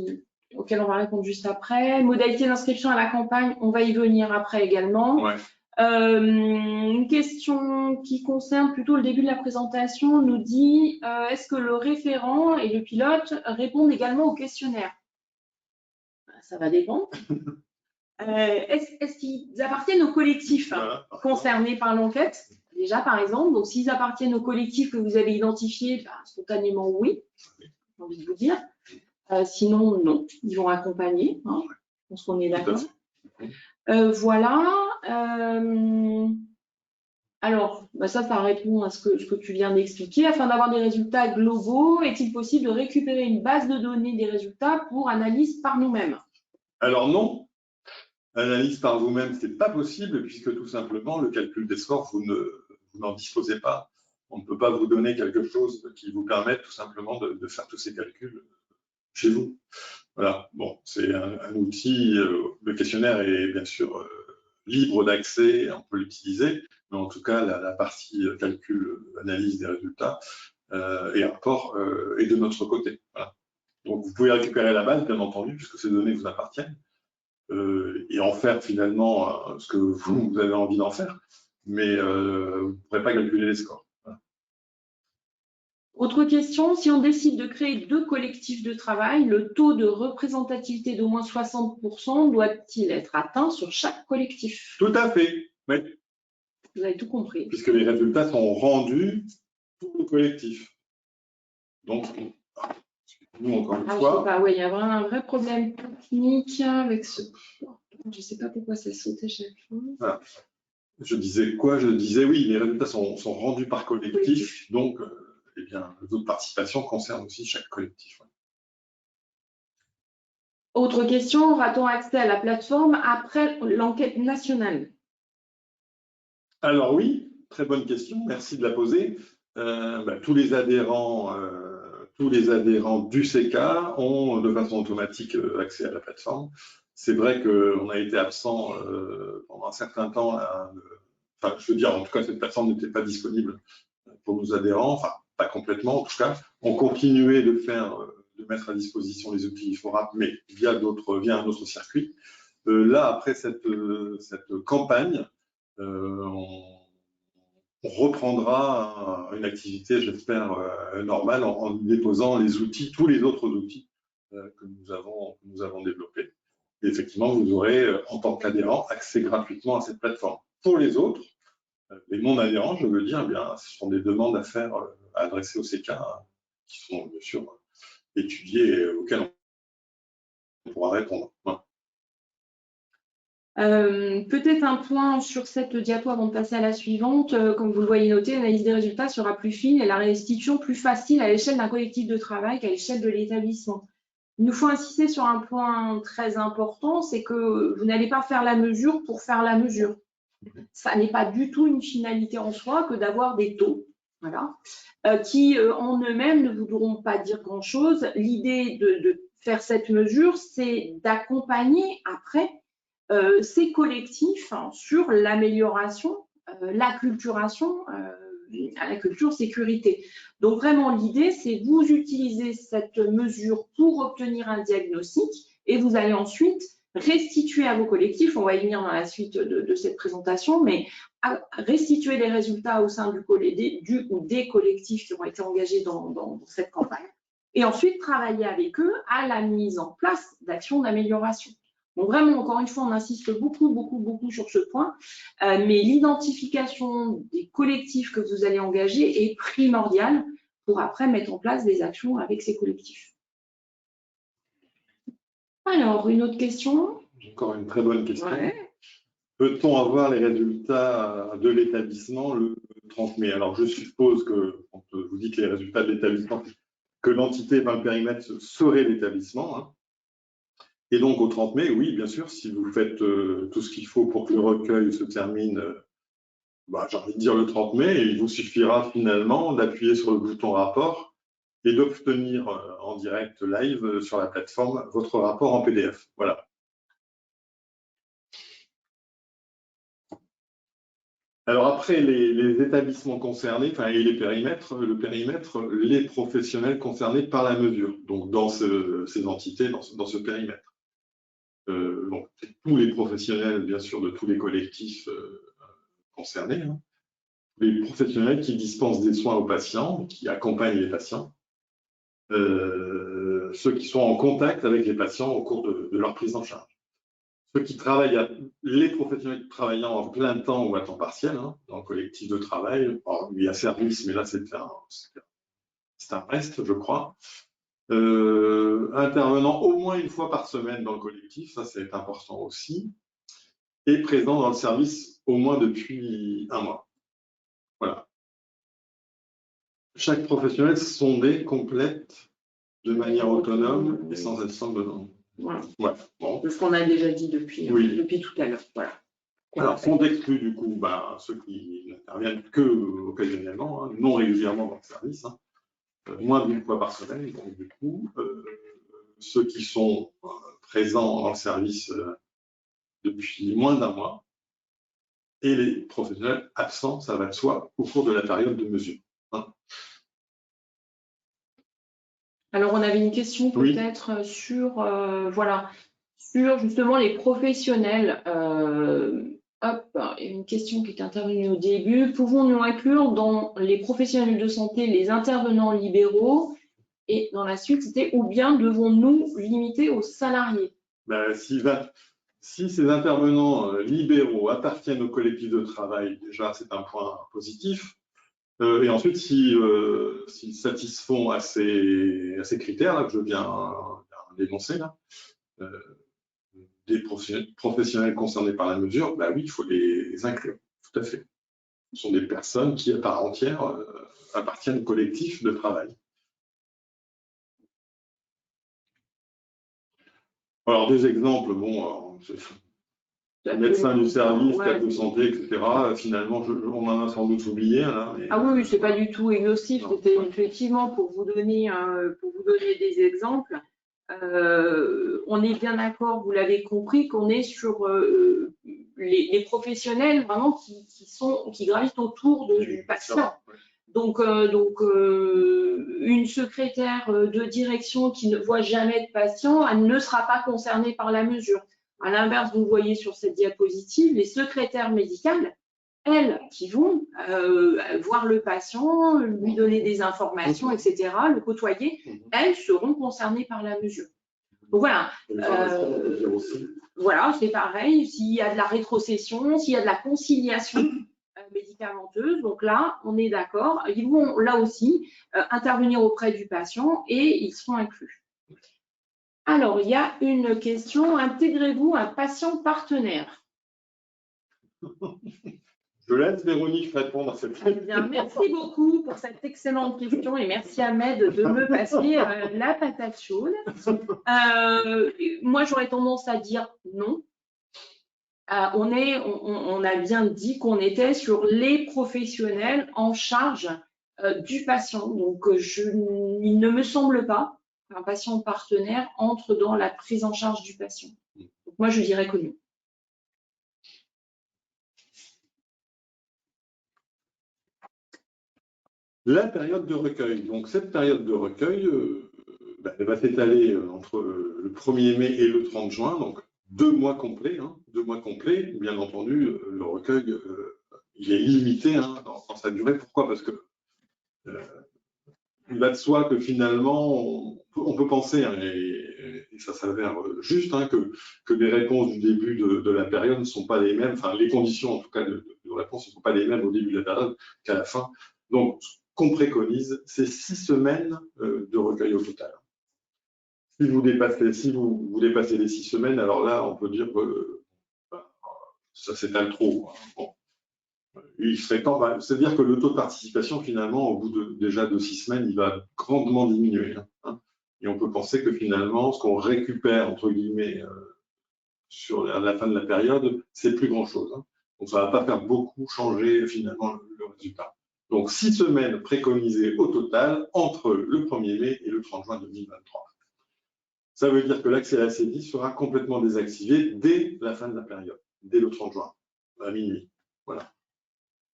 auxquelles on va répondre juste après. Modalité d'inscription à la campagne, on va y venir après également. Ouais. Une question qui concerne plutôt le début de la présentation nous dit est-ce que le référent et le pilote répondent également au questionnaire? Ça va dépendre. Est-ce qu'ils appartiennent au collectif concernés par l'enquête? Déjà, par exemple, donc s'ils appartiennent au collectif que vous avez identifié, spontanément, oui, j'ai envie de vous dire. Sinon, non, ils vont accompagner. Hein. Je pense qu'on est d'accord. Voilà. Alors, ça répond à ce que tu viens d'expliquer. Afin d'avoir des résultats globaux, est-il possible de récupérer une base de données des résultats pour analyse par nous-mêmes? Alors non. Analyse par vous-même, ce n'est pas possible puisque tout simplement, le calcul des scores, vous n'en disposez pas. On ne peut pas vous donner quelque chose qui vous permette tout simplement de faire tous ces calculs chez vous. Voilà, bon, c'est un outil, le questionnaire est bien sûr libre d'accès, on peut l'utiliser, mais en tout cas, la partie calcul, analyse des résultats et rapport est de notre côté. Voilà. Donc, vous pouvez récupérer la base, bien entendu, puisque ces données vous appartiennent. Et en faire finalement ce que vous avez envie d'en faire, mais vous ne pourrez pas calculer les scores. Voilà. Autre question, si on décide de créer 2 collectifs de travail, le taux de représentativité d'au moins 60% doit-il être atteint sur chaque collectif? Tout à fait, oui. Vous avez tout compris. Puisque les résultats sont rendus pour le collectif. Donc, nous, encore une fois. Je sais pas, ouais, il y a vraiment un vrai problème technique avec ce. Je ne sais pas pourquoi ça sautait chaque fois. Voilà. Je disais quoi? Je disais oui, les résultats sont rendus par collectif, donc eh bien, le taux de participation concerne aussi chaque collectif. Ouais. Autre question, aura-t-on accès à la plateforme après l'enquête nationale? Alors oui, très bonne question, merci de la poser. Tous les adhérents du CK ont de façon automatique accès à la plateforme. C'est vrai qu'on a été absent pendant un certain temps. Enfin, je veux dire, en tout cas, cette plateforme n'était pas disponible pour nos adhérents, enfin, pas complètement en tout cas. On continuait de mettre à disposition les outils IFORAP, mais via un autre circuit. Là, après cette campagne, on reprendra une activité, j'espère, normale en déposant les outils, tous les autres outils que nous avons développés. Et effectivement, vous aurez, en tant qu'adhérent, accès gratuitement à cette plateforme. Pour les autres, les non-adhérents, je veux dire, eh bien, ce sont des demandes à faire, à adresser au CK, qui sont bien sûr étudiées et auxquelles on pourra répondre. Voilà. Peut-être un point sur cette diapo avant de passer à la suivante. Comme vous le voyez noté, l'analyse des résultats sera plus fine et la restitution plus facile à l'échelle d'un collectif de travail qu'à l'échelle de l'établissement. Il nous faut insister sur un point très important, c'est que vous n'allez pas faire la mesure pour faire la mesure. Ça n'est pas du tout une finalité en soi que d'avoir des taux, voilà, qui en eux-mêmes ne voudront pas dire grand-chose. L'idée de faire cette mesure, c'est d'accompagner après ces collectifs sur l'amélioration, l'acculturation à la culture sécurité. Donc vraiment l'idée, c'est vous utilisez cette mesure pour obtenir un diagnostic et vous allez ensuite restituer à vos collectifs, on va y venir dans la suite de cette présentation, mais restituer les résultats au sein du ou des collectifs qui ont été engagés dans cette campagne et ensuite travailler avec eux à la mise en place d'actions d'amélioration. Donc vraiment, encore une fois, on insiste beaucoup sur ce point, mais l'identification des collectifs que vous allez engager est primordiale pour après mettre en place des actions avec ces collectifs. Alors, une autre question? Encore une très bonne question. Ouais. Peut-on avoir les résultats de l'établissement le 30 mai? Alors, je suppose que, quand vous dites les résultats de l'établissement, que l'entité, le périmètre serait l'établissement. Hein. Et donc, au 30 mai, oui, bien sûr, si vous faites tout ce qu'il faut pour que le recueil se termine, j'ai envie de dire le 30 mai, il vous suffira finalement d'appuyer sur le bouton rapport et d'obtenir en direct live sur la plateforme votre rapport en PDF. Voilà. Alors après, les établissements concernés, et les périmètres, les professionnels concernés par la mesure, donc dans ces entités, dans ce périmètre. Donc tous les professionnels, bien sûr, de tous les collectifs concernés, hein. Les professionnels qui dispensent des soins aux patients, qui accompagnent les patients, ceux qui sont en contact avec les patients au cours de leur prise en charge. Ceux qui travaillent, les professionnels travaillant en plein temps ou à temps partiel, hein, dans le collectif de travail, il y a service, mais là c'est un reste, je crois. Intervenant au moins une fois par semaine dans le collectif, ça c'est important aussi, et présent dans le service au moins depuis 1 mois. Voilà. Chaque professionnel sondé complète de manière autonome et sans assistance de nom. Voilà. Ouais, bon. C'est ce qu'on a déjà dit depuis tout à l'heure. Voilà. Alors, sont exclus du coup ceux qui n'interviennent que occasionnellement, hein, non régulièrement dans le service, hein, moins d'1 fois par semaine. Donc, du coup, ceux qui sont présents dans le service depuis moins d'1 mois et les professionnels absents, ça va de soi, au cours de la période de mesure. Hein. Alors, on avait une question peut-être sur, sur justement les professionnels. Une question qui est intervenue au début. Pouvons-nous inclure dans les professionnels de santé les intervenants libéraux? Et dans la suite, c'était ou bien devons-nous limiter aux salariés? Si ces intervenants libéraux appartiennent au collectif de travail, déjà c'est un point positif. Et ensuite, s'ils satisfont à ces critères là, que je viens d'énoncer, là, des professionnels concernés par la mesure, oui, il faut les inclure, tout à fait. Ce sont des personnes qui, à part entière, appartiennent au collectif de travail. Alors, des exemples, médecins du service, cadre de santé, etc. Finalement, on en a sans doute oublié. Là, mais... Ah oui, c'est pas du tout exhaustif. C'était effectivement pour vous donner des exemples. On est bien d'accord, vous l'avez compris, qu'on est sur les professionnels vraiment qui gravitent autour du patient. Donc, une secrétaire de direction qui ne voit jamais de patient, elle ne sera pas concernée par la mesure. À l'inverse, vous voyez sur cette diapositive, les secrétaires médicales, elles qui vont voir le patient, lui donner des informations, etc., le côtoyer, elles seront concernées par la mesure. Donc voilà. Voilà, c'est pareil. S'il y a de la rétrocession, s'il y a de la conciliation médicamenteuse, donc là, on est d'accord. Ils vont là aussi intervenir auprès du patient et ils seront inclus. Alors, il y a une question. Intégrez-vous un patient partenaire? Je laisse Véronique répondre à cette question. Bien, merci beaucoup pour cette excellente question et merci Ahmed de me passer la patate chaude. Moi, j'aurais tendance à dire non. On a bien dit qu'on était sur les professionnels en charge du patient. Donc, il ne me semble pas qu'un patient partenaire entre dans la prise en charge du patient. Donc, moi, je dirais que non. La période de recueil. Donc, cette période de recueil, elle va s'étaler entre le 1er mai et le 30 juin, donc 2 mois complets. 2 mois complets. Bien entendu, le recueil, il est limité dans sa durée. Pourquoi? Parce que il va de soi que finalement, on peut penser, et ça s'avère juste, que les réponses du début de la période ne sont pas les mêmes, enfin les conditions en tout cas de réponse ne sont pas les mêmes au début de la période qu'à la fin. Donc, qu'on préconise, c'est 6 semaines de recueil au total. Si vous dépassez les 6 semaines, alors là, on peut dire que ça s'étale trop. Bon. Il serait temps, c'est-à-dire que le taux de participation, finalement, au bout déjà de 6 semaines, il va grandement diminuer. Et on peut penser que finalement, ce qu'on récupère, entre guillemets, sur la fin de la période, c'est plus grand-chose. Donc, ça ne va pas faire beaucoup changer, finalement, le résultat. Donc, 6 semaines préconisées au total entre le 1er mai et le 30 juin 2023. Ça veut dire que l'accès à la CEDI sera complètement désactivé dès la fin de la période, dès le 30 juin, à minuit. Voilà.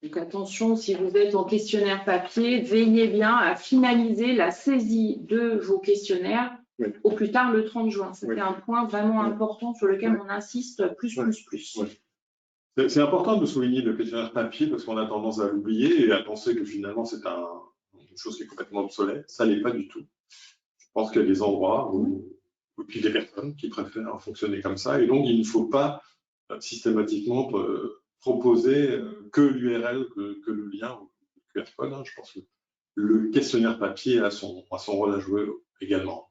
Donc attention, si vous êtes en questionnaire papier, veillez bien à finaliser la saisie de vos questionnaires au plus tard le 30 juin. C'était un point vraiment important sur lequel on insiste plus. C'est important de souligner le questionnaire papier parce qu'on a tendance à l'oublier et à penser que finalement c'est une chose qui est complètement obsolète. Ça l'est pas du tout. Je pense qu'il y a des endroits où puis des personnes qui préfèrent fonctionner comme ça et donc il ne faut pas systématiquement proposer que l'URL, que le lien ou le QR code. Hein. Je pense que le questionnaire papier a son rôle à jouer également.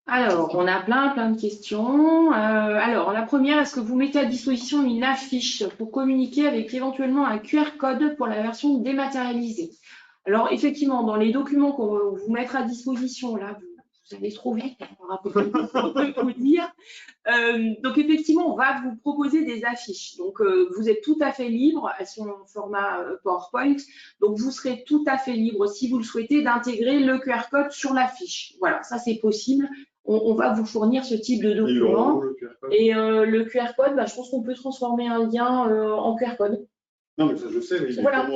Alors, on a plein de questions. Alors, la première, est-ce que vous mettez à disposition une affiche pour communiquer avec éventuellement un QR code pour la version dématérialisée? Alors, effectivement, dans les documents qu'on va vous mettre à disposition, là, vous allez trop vite par rapport à ce qu'on peut vous dire. Donc, effectivement, on va vous proposer des affiches. Donc, vous êtes tout à fait libre. Elles sont en format PowerPoint. Donc, vous serez tout à fait libre, si vous le souhaitez, d'intégrer le QR code sur l'affiche. Voilà, ça, c'est possible. On va vous fournir ce type de document. Et le QR code, bah, je pense qu'on peut transformer un lien en QR code. Non, mais ça, je sais, mais voilà.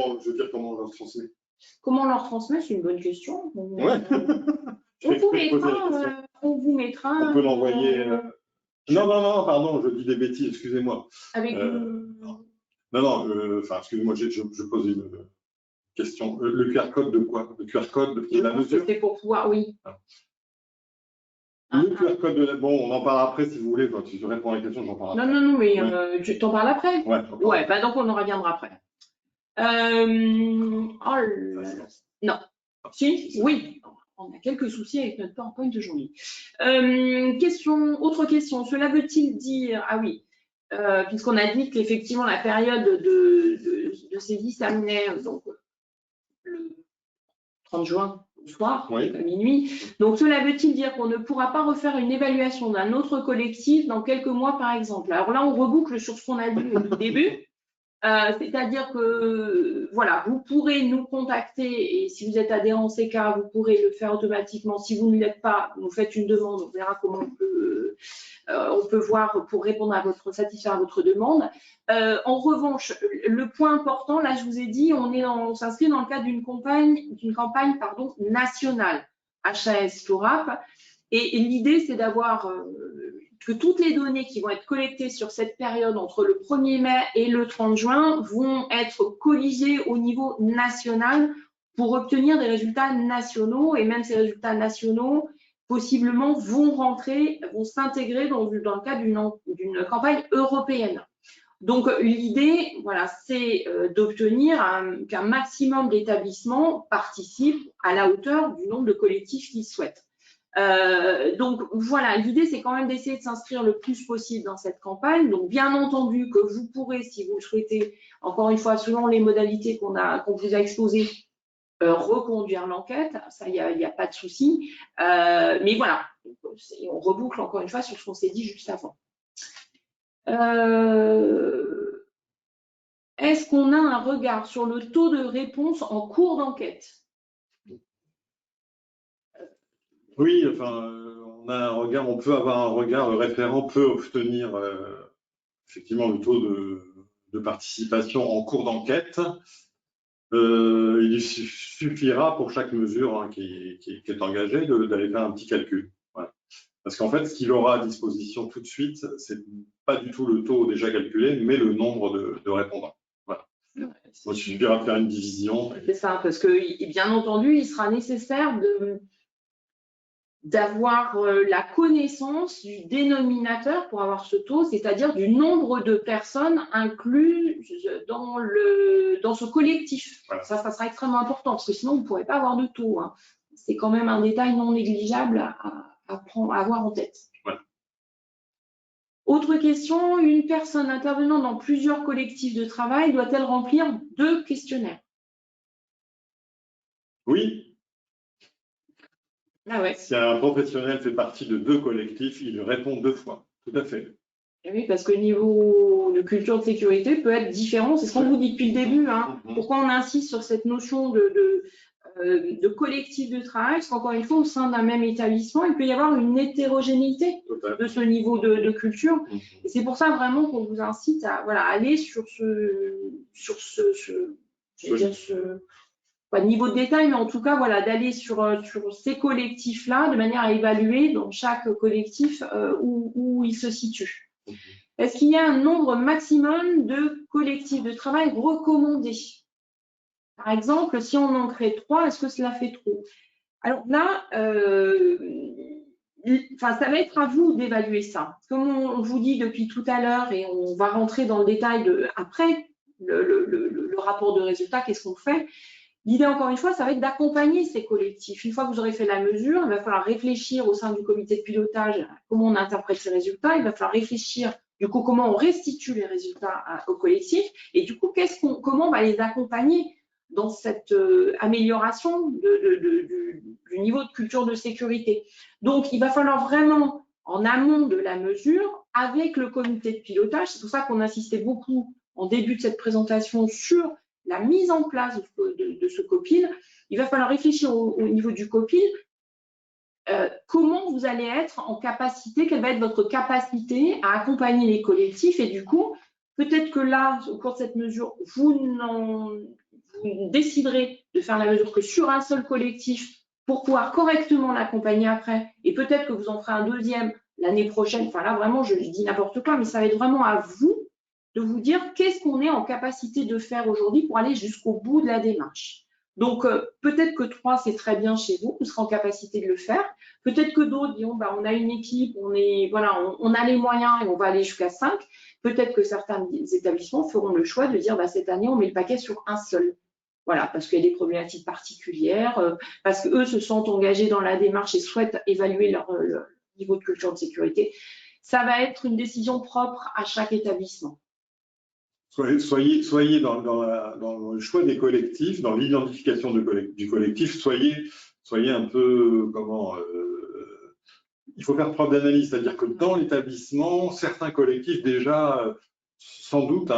Comment on leur transmet? Comment on leur transmet? C'est une bonne question. Ouais. On vous mettra. On peut l'envoyer. Non, pardon, je dis des bêtises, excusez-moi. Avec enfin, excusez-moi, je pose une question. Le QR code de quoi? Le QR code de la mesure? C'est pour pouvoir, oui. Le QR code de la... Bon, on en parle après si vous voulez. Si je réponds à la question, j'en parle après. Non, mais tu t'en parles après? Ouais, bah donc on en reviendra après. Non. Si? Oui. On a quelques soucis avec notre PowerPoint aujourd'hui. Autre question. Cela veut-il dire, ah oui, puisqu'on a dit qu'effectivement la période de saisie terminait donc le 30 juin au soir, à minuit. Donc cela veut-il dire qu'on ne pourra pas refaire une évaluation d'un autre collectif dans quelques mois par exemple? Alors là, on reboucle sur ce qu'on a dit au début. C'est-à-dire que voilà, vous pourrez nous contacter et si vous êtes adhérent CK, vous pourrez le faire automatiquement. Si vous ne l'êtes pas, vous faites une demande, on verra comment on peut voir pour répondre à satisfaire à votre demande. En revanche, le point important, là je vous ai dit, on s'inscrit dans le cadre d'une campagne nationale HAS FLORAP et l'idée c'est d'avoir que toutes les données qui vont être collectées sur cette période entre le 1er mai et le 30 juin vont être colligées au niveau national pour obtenir des résultats nationaux et même ces résultats nationaux possiblement vont s'intégrer dans le cadre d'une campagne européenne. Donc l'idée, voilà, c'est d'obtenir qu'un maximum d'établissements participent à la hauteur du nombre de collectifs qu'ils souhaitent. Donc voilà, l'idée c'est quand même d'essayer de s'inscrire le plus possible dans cette campagne. Donc bien entendu que vous pourrez, si vous le souhaitez, encore une fois, selon les modalités qu'on vous a exposées, reconduire l'enquête, ça il n'y a pas de souci. Mais voilà, on reboucle encore une fois sur ce qu'on s'est dit juste avant. Est-ce qu'on a un regard sur le taux de réponse en cours d'enquête? Oui, enfin, on peut avoir un regard, le référent peut obtenir effectivement le taux de participation en cours d'enquête. Il suffira pour chaque mesure qui est engagée d'aller faire un petit calcul. Voilà. Parce qu'en fait, ce qu'il aura à disposition tout de suite, c'est pas du tout le taux déjà calculé, mais le nombre de répondants. Voilà. Donc, il suffira de faire une division. C'est ça, parce que bien entendu, il sera nécessaire d'avoir la connaissance du dénominateur pour avoir ce taux, c'est-à-dire du nombre de personnes incluses dans ce collectif. Voilà. Ça sera extrêmement important, parce que sinon, vous ne pourrez pas avoir de taux. Hein. C'est quand même un détail non négligeable à avoir en tête. Voilà. Autre question, une personne intervenant dans plusieurs collectifs de travail doit-elle remplir 2 questionnaires? Oui. Ah ouais. Si un professionnel fait partie de 2 collectifs, il répond 2 fois. Tout à fait. Et oui, parce que le niveau de culture de sécurité peut être différent. C'est ce qu'on vous dit depuis le début. Hein. Pourquoi on insiste sur cette notion de collectif de travail? Parce qu'encore une fois, au sein d'un même établissement, il peut y avoir une hétérogénéité de ce niveau de culture. Et c'est pour ça vraiment qu'on vous incite à aller sur pas de niveau de détail, mais en tout cas, d'aller sur ces collectifs-là de manière à évaluer dans chaque collectif où ils se situent. Est-ce qu'il y a un nombre maximum de collectifs de travail recommandés? Par exemple, si on en crée 3, est-ce que cela fait trop? Alors là, ça va être à vous d'évaluer ça. Comme on vous dit depuis tout à l'heure, et on va rentrer dans le détail après le rapport de résultat, qu'est-ce qu'on fait? L'idée, encore une fois, ça va être d'accompagner ces collectifs. Une fois que vous aurez fait la mesure, il va falloir réfléchir au sein du comité de pilotage à comment on interprète ces résultats. Il va falloir réfléchir, du coup, comment on restitue les résultats au collectif. Et du coup, comment on va les accompagner dans cette amélioration du niveau de culture de sécurité. Donc, il va falloir vraiment, en amont de la mesure, avec le comité de pilotage, c'est pour ça qu'on insistait beaucoup en début de cette présentation sur la mise en place de ce COPIL, il va falloir réfléchir au niveau du COPIL, comment vous allez être en capacité, quelle va être votre capacité à accompagner les collectifs, et du coup, peut-être que là, au cours de cette mesure, vous déciderez de faire la mesure que sur un seul collectif pour pouvoir correctement l'accompagner après, et peut-être que vous en ferez un deuxième l'année prochaine. Enfin là, vraiment, je dis n'importe quoi, mais ça va être vraiment à vous de vous dire qu'est-ce qu'on est en capacité de faire aujourd'hui pour aller jusqu'au bout de la démarche. Donc, peut-être que 3, c'est très bien chez vous, vous serez en capacité de le faire. Peut-être que d'autres diront, bah, on a une équipe, on a les moyens et on va aller jusqu'à 5. Peut-être que certains établissements feront le choix de dire, bah, cette année, on met le paquet sur un seul. Voilà, parce qu'il y a des problématiques particulières, parce qu'eux se sont engagés dans la démarche et souhaitent évaluer leur niveau de culture de sécurité. Ça va être une décision propre à chaque établissement. Soyez dans le choix des collectifs, dans l'identification du collectif, soyez un peu, il faut faire preuve d'analyse, c'est-à-dire que dans l'établissement, certains collectifs déjà, sans doute,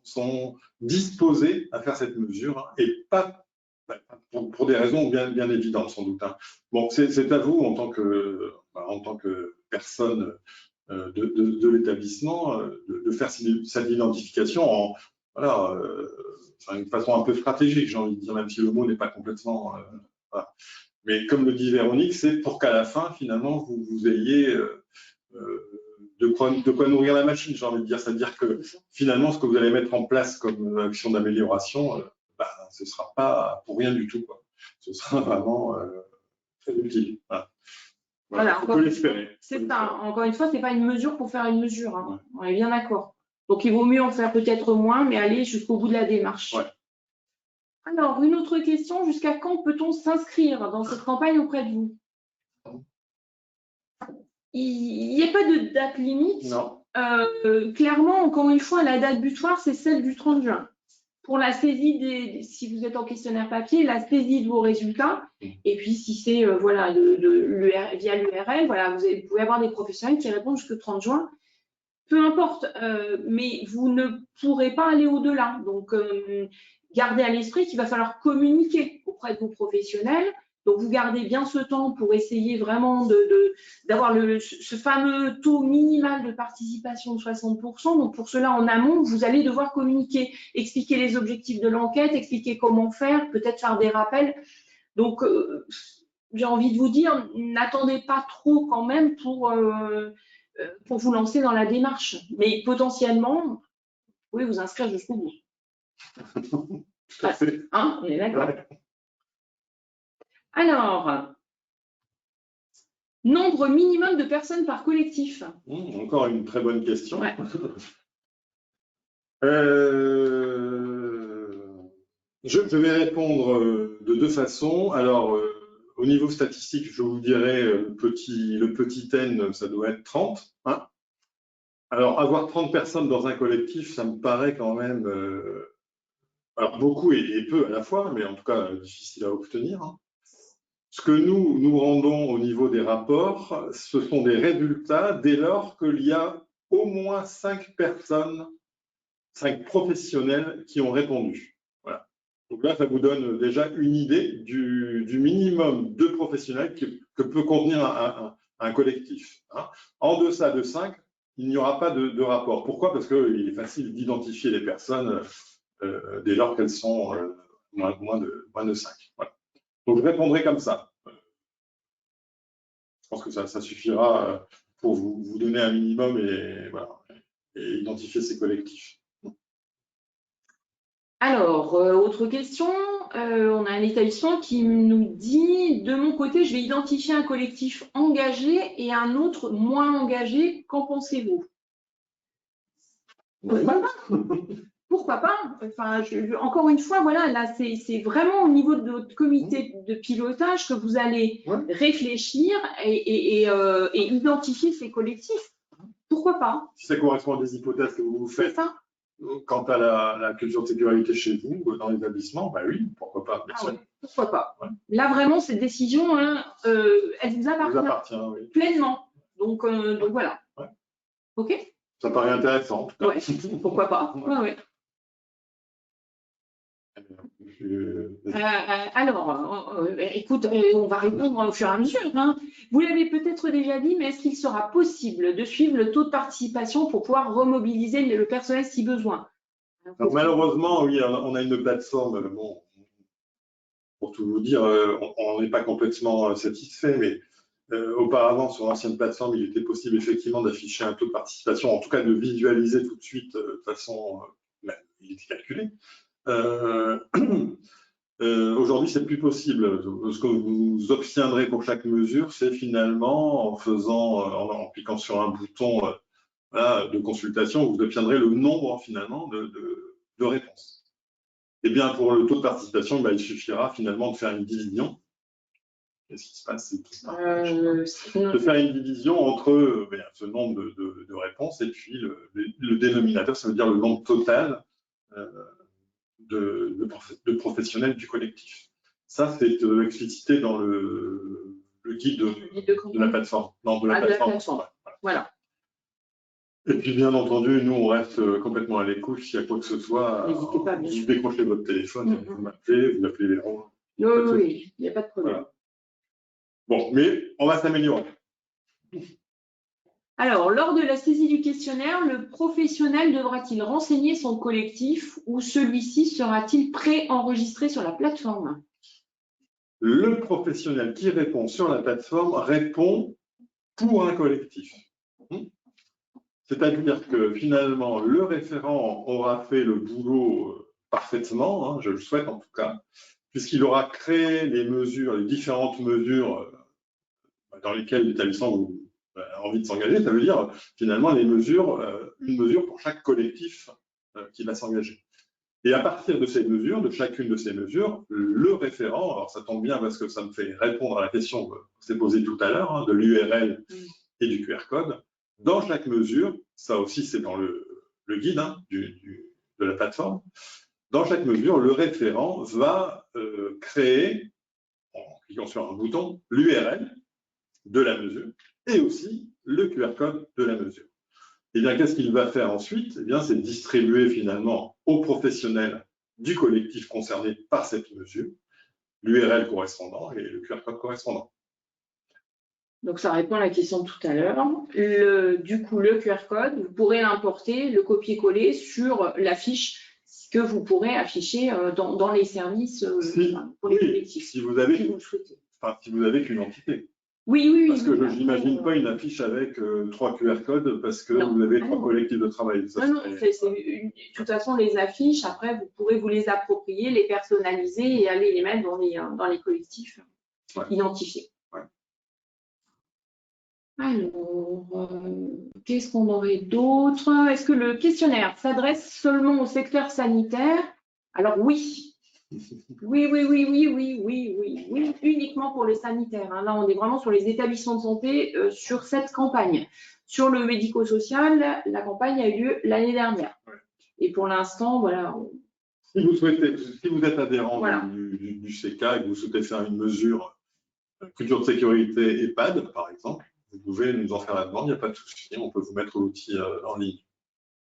sont disposés à faire cette mesure, et pas pour des raisons bien évidentes, sans doute. Bon, c'est à vous, en tant que personne de l'établissement, de faire cette identification d'une façon un peu stratégique, j'ai envie de dire, même si le mot n'est pas complètement... voilà. Mais comme le dit Véronique, c'est pour qu'à la fin, finalement, vous ayez de quoi nourrir la machine, j'ai envie de dire. C'est-à-dire que finalement, ce que vous allez mettre en place comme action d'amélioration, ce ne sera pas pour rien du tout, quoi. Ce sera vraiment très utile. Voilà, on peut l'espérer. C'est ça. Encore une fois, ce n'est pas une mesure pour faire une mesure. Hein. Ouais. On est bien d'accord. Donc, il vaut mieux en faire peut-être moins, mais aller jusqu'au bout de la démarche. Ouais. Alors, une autre question. Jusqu'à quand peut-on s'inscrire dans cette campagne auprès de vous? Il n'y a pas de date limite. Non. Clairement, encore une fois, la date butoir, c'est celle du 30 juin. Pour la saisie si vous êtes en questionnaire papier, la saisie de vos résultats, et puis si c'est via l'URL, voilà, vous pouvez avoir des professionnels qui répondent jusqu'au 30 juin, peu importe, mais vous ne pourrez pas aller au-delà. Donc, gardez à l'esprit qu'il va falloir communiquer auprès de vos professionnels. Donc, vous gardez bien ce temps pour essayer vraiment d'avoir ce fameux taux minimal de participation de 60%. Donc, pour cela, en amont, vous allez devoir communiquer, expliquer les objectifs de l'enquête, expliquer comment faire, peut-être faire des rappels. Donc, j'ai envie de vous dire, n'attendez pas trop quand même pour vous lancer dans la démarche. Mais potentiellement, vous pouvez vous inscrire jusqu'au bout. Tout à fait. Hein, on est d'accord. Ouais. Alors, nombre minimum de personnes par collectif. Encore une très bonne question. Ouais. Je vais répondre de deux façons. Alors, au niveau statistique, je vous dirais le petit N, ça doit être 30. Hein. Alors, avoir 30 personnes dans un collectif, ça me paraît quand même alors beaucoup et peu à la fois, mais en tout cas difficile à obtenir. Hein. Ce que nous rendons au niveau des rapports, ce sont des résultats dès lors qu'il y a au moins 5 personnes, 5 professionnels qui ont répondu. Voilà. Donc là, ça vous donne déjà une idée du minimum de professionnels que peut contenir un collectif. Hein. En deçà de 5, il n'y aura pas de rapport. Pourquoi? Parce qu'il est facile d'identifier les personnes dès lors qu'elles sont moins de 5. Voilà. Donc, je répondrai comme ça. Je pense que ça suffira pour vous donner un minimum et, voilà, et identifier ces collectifs. Alors, autre question, on a un établissement qui nous dit, de mon côté, je vais identifier un collectif engagé et un autre moins engagé, qu'en pensez-vous? Pourquoi pas? Pourquoi pas? Enfin, encore une fois, voilà, là, c'est vraiment au niveau de votre comité de pilotage que vous allez réfléchir et identifier ces collectifs. Pourquoi pas? Si ça correspond à des hypothèses que vous faites quant à la culture de sécurité chez vous, dans l'établissement, bah oui, pourquoi pas, bien sûr. Ouais, pourquoi pas? Ouais. Là, vraiment, cette décision, hein, elle vous appartient oui. Pleinement. Donc voilà. Ouais. OK? Ça paraît intéressant, en tout cas. Ouais, pourquoi pas? Ouais. Alors, écoute, on va répondre au fur et à mesure. Hein. Vous l'avez peut-être déjà dit, mais est-ce qu'il sera possible de suivre le taux de participation pour pouvoir remobiliser le personnel si besoin? Alors, malheureusement, oui, on a une plateforme. Bon, pour tout vous dire, on n'est pas complètement satisfait, mais auparavant, sur l'ancienne plateforme, il était possible effectivement d'afficher un taux de participation, en tout cas de visualiser tout de suite de façon, il était calculé. Aujourd'hui, c'est plus possible. Ce que vous obtiendrez pour chaque mesure, c'est finalement en cliquant sur un bouton de consultation, vous obtiendrez le nombre finalement de réponses. Et bien, pour le taux de participation, il suffira finalement de faire une division. Qu'est-ce qui se passe? De faire une division entre ce nombre de réponses et puis le dénominateur, ça veut dire le nombre total de professionnels du collectif. Ça, c'est explicité dans le guide de la plateforme. Non, de la plateforme. Voilà. Et puis, bien entendu, nous, on reste complètement à l'écoute. S'il y a quoi que ce soit, vous décrochez votre téléphone, vous m'appelez, vous appelez Véron. Oui, il n'y a pas de problème. Voilà. Bon, mais on va s'améliorer. Alors, lors de la saisie du questionnaire, le professionnel devra-t-il renseigner son collectif ou celui-ci sera-t-il pré-enregistré sur la plateforme? Le professionnel qui répond sur la plateforme répond pour un collectif. C'est-à-dire que finalement, le référent aura fait le boulot parfaitement, hein, je le souhaite en tout cas, puisqu'il aura créé les mesures, les différentes mesures dans lesquelles l'établissement a envie de s'engager. Ça veut dire finalement une mesure pour chaque collectif qui va s'engager. Et à partir de ces mesures, de chacune de ces mesures, le référent, alors ça tombe bien parce que ça me fait répondre à la question que s'est posée tout à l'heure, hein, de l'URL et du QR code, dans chaque mesure, ça aussi c'est dans le guide de la plateforme, dans chaque mesure, le référent va créer, en cliquant sur un bouton, l'URL de la mesure et aussi le QR code de la mesure. Et bien, qu'est-ce qu'il va faire ensuite? Eh bien, c'est distribuer finalement aux professionnels du collectif concerné par cette mesure l'URL correspondant et le QR code correspondant. Donc, ça répond à la question de tout à l'heure. Du coup, le QR code, vous pourrez l'importer, le copier-coller sur la fiche que vous pourrez afficher dans les services pour les collectifs. Si vous avez qu'une entité. Oui. Parce que je n'imagine pas une affiche avec 3 QR codes parce que vous avez 3 collectifs de travail. De toute façon, les affiches, après, vous pourrez vous les approprier, les personnaliser et aller les mettre dans les collectifs identifiés. Ouais. Alors, qu'est-ce qu'on aurait d'autre? Est-ce que le questionnaire s'adresse seulement au secteur sanitaire? Alors oui. Oui, uniquement pour le sanitaire. Hein. Là, on est vraiment sur les établissements de santé sur cette campagne. Sur le médico-social, la campagne a eu lieu l'année dernière. Ouais. Et pour l'instant, voilà. Si vous êtes adhérent du CK et que vous souhaitez faire une mesure culture de sécurité EHPAD, par exemple, vous pouvez nous en faire la demande, il n'y a pas de souci, on peut vous mettre l'outil en ligne.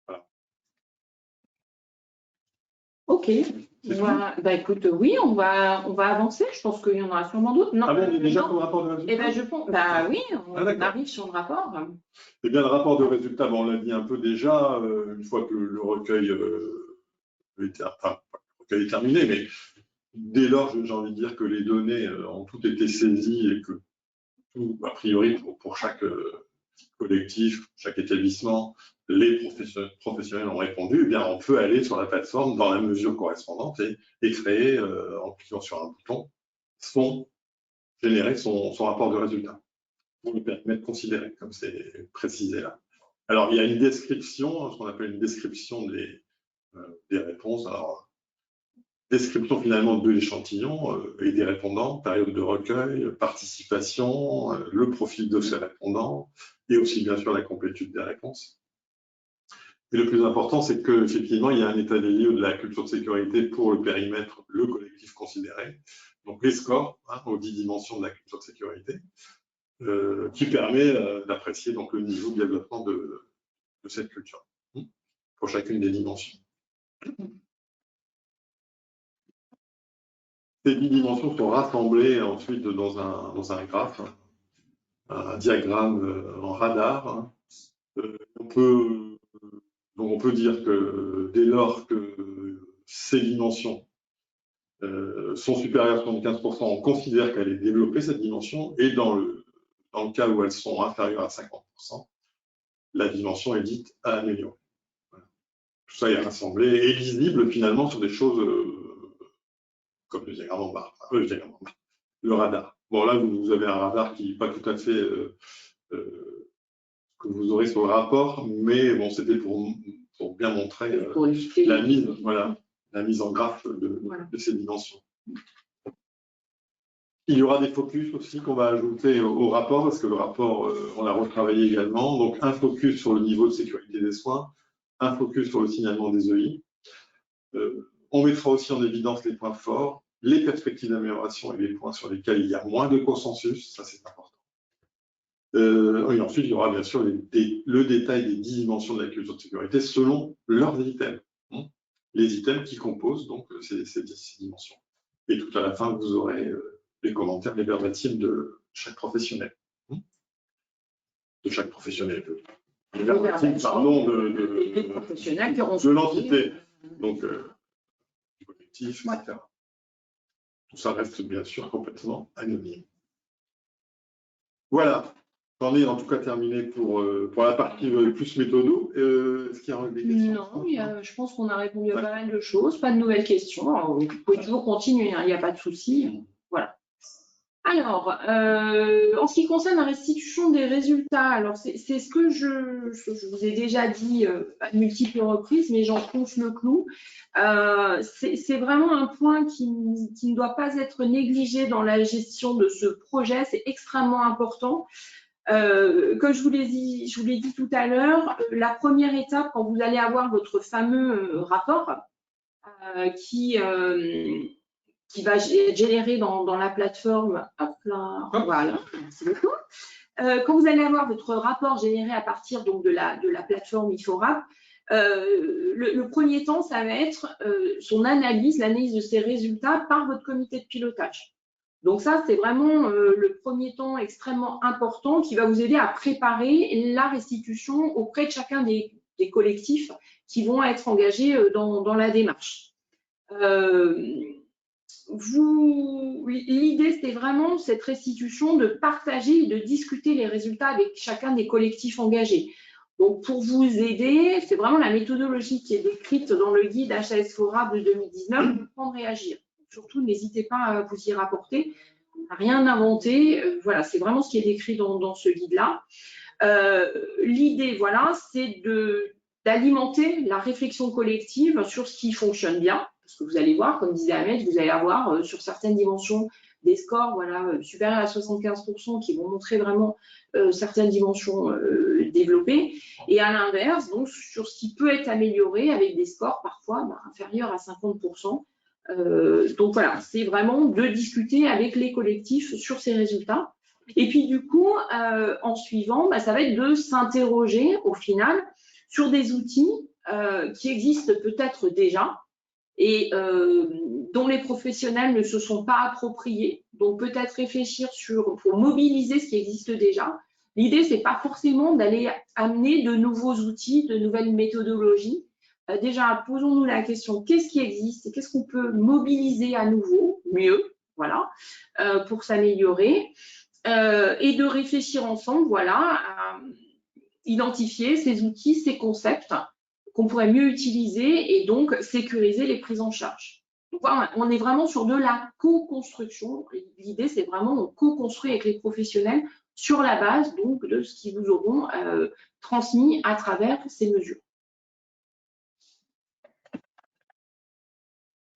Voilà. Ok. Écoute, oui, on va avancer. Je pense qu'il y en aura sûrement d'autres. Non, on est déjà sur le rapport de résultat. Eh ben, oui, on arrive sur le rapport. Eh bien, le rapport de résultat, on l'a dit un peu déjà, une fois que le recueil est terminé, mais dès lors, j'ai envie de dire que les données ont toutes été saisies et que tout, a priori, pour chaque collectif, chaque établissement, les professionnels ont répondu, eh bien, on peut aller sur la plateforme dans la mesure correspondante et créer, en cliquant sur un bouton, générer son rapport de résultat pour le périmètre considéré, comme c'est précisé là. Alors, il y a une description, ce qu'on appelle une description des réponses. Alors, description finalement de l'échantillon et des répondants, période de recueil, participation, le profil de ces répondants et aussi bien sûr la complétude des réponses. Et le plus important, c'est qu'effectivement, il y a un état des lieux de la culture de sécurité pour le périmètre, le collectif considéré, donc les scores aux 10 dimensions de la culture de sécurité, qui permet d'apprécier donc le niveau de développement de cette culture pour chacune des dimensions. Ces 10 dimensions sont rassemblées ensuite dans un graphe, un diagramme en radar. On peut dire que dès lors que ces dimensions sont supérieures à 75%, on considère qu'elle est développée, cette dimension, et dans le cas où elles sont inférieures à 50%, la dimension est dite à améliorer. Voilà. Tout ça est rassemblé et lisible finalement sur des choses comme le diagramme en barre, le radar. Bon, là, vous avez un radar qui n'est pas tout à fait que vous aurez sur le rapport, mais bon, c'était pour bien montrer la mise en graphe de ces dimensions. Il y aura des focus aussi qu'on va ajouter au rapport, parce que le rapport, on l'a retravaillé également. Donc, un focus sur le niveau de sécurité des soins, un focus sur le signalement des EI. On mettra aussi en évidence les points forts, les perspectives d'amélioration et les points sur lesquels il y a moins de consensus, ça c'est important. Et ensuite, il y aura bien sûr le détail des 10 dimensions de la culture de sécurité selon leurs items. Les items qui composent donc ces 10 dimensions. Et tout à la fin, vous aurez les commentaires, les verbatims de chaque professionnel. De chaque professionnel. Les verbatims, pardon, de l'entité. Donc, du collectif, etc. Tout ça reste bien sûr complètement anonyme. Voilà. J'en ai en tout cas terminé pour la partie plus méthodo. Est-ce qu'il y a des questions? Non, je pense qu'on a répondu à pas mal de choses, pas de nouvelles questions. Alors, vous pouvez toujours continuer, il n'y a pas de souci. Voilà. Alors, en ce qui concerne la restitution des résultats, alors c'est ce que je vous ai déjà dit à de multiples reprises, mais j'en trouve le clou. C'est vraiment un point qui ne doit pas être négligé dans la gestion de ce projet, c'est extrêmement important. Comme je vous l'ai dit tout à l'heure, la première étape, quand vous allez avoir votre fameux rapport qui va être généré dans la plateforme, hop là, voilà, merci beaucoup. Quand vous allez avoir votre rapport généré à partir donc de la plateforme IFORAP, le premier temps, ça va être l'analyse de ces résultats par votre comité de pilotage. Donc ça, c'est vraiment le premier temps extrêmement important qui va vous aider à préparer la restitution auprès de chacun des collectifs qui vont être engagés dans la démarche. L'idée, c'était vraiment cette restitution de partager et de discuter les résultats avec chacun des collectifs engagés. Donc, pour vous aider, c'est vraiment la méthodologie qui est décrite dans le guide HAS-FORAP de 2019, Prendre et agir. Surtout, n'hésitez pas à vous y rapporter. On n'a rien inventé. Voilà, c'est vraiment ce qui est décrit dans ce guide-là. L'idée, voilà, c'est d'alimenter la réflexion collective sur ce qui fonctionne bien. Parce que vous allez voir, comme disait Ahmed, vous allez avoir sur certaines dimensions des scores supérieurs à 75% qui vont montrer vraiment certaines dimensions développées. Et à l'inverse, donc sur ce qui peut être amélioré avec des scores parfois inférieurs à 50%. Donc voilà, c'est vraiment de discuter avec les collectifs sur ces résultats. Et puis du coup, en suivant, ça va être de s'interroger au final sur des outils qui existent peut-être déjà et dont les professionnels ne se sont pas appropriés. Donc peut-être réfléchir pour mobiliser ce qui existe déjà. L'idée, c'est pas forcément d'aller amener de nouveaux outils, de nouvelles méthodologies. Déjà, posons-nous la question, qu'est-ce qui existe et qu'est-ce qu'on peut mobiliser à nouveau, mieux, voilà, pour s'améliorer, et de réfléchir ensemble, voilà, identifier ces outils, ces concepts qu'on pourrait mieux utiliser et donc sécuriser les prises en charge. Donc, voilà, on est vraiment sur de la co-construction. L'idée, c'est vraiment on co-construit avec les professionnels sur la base donc de ce qu'ils vous auront transmis à travers ces mesures.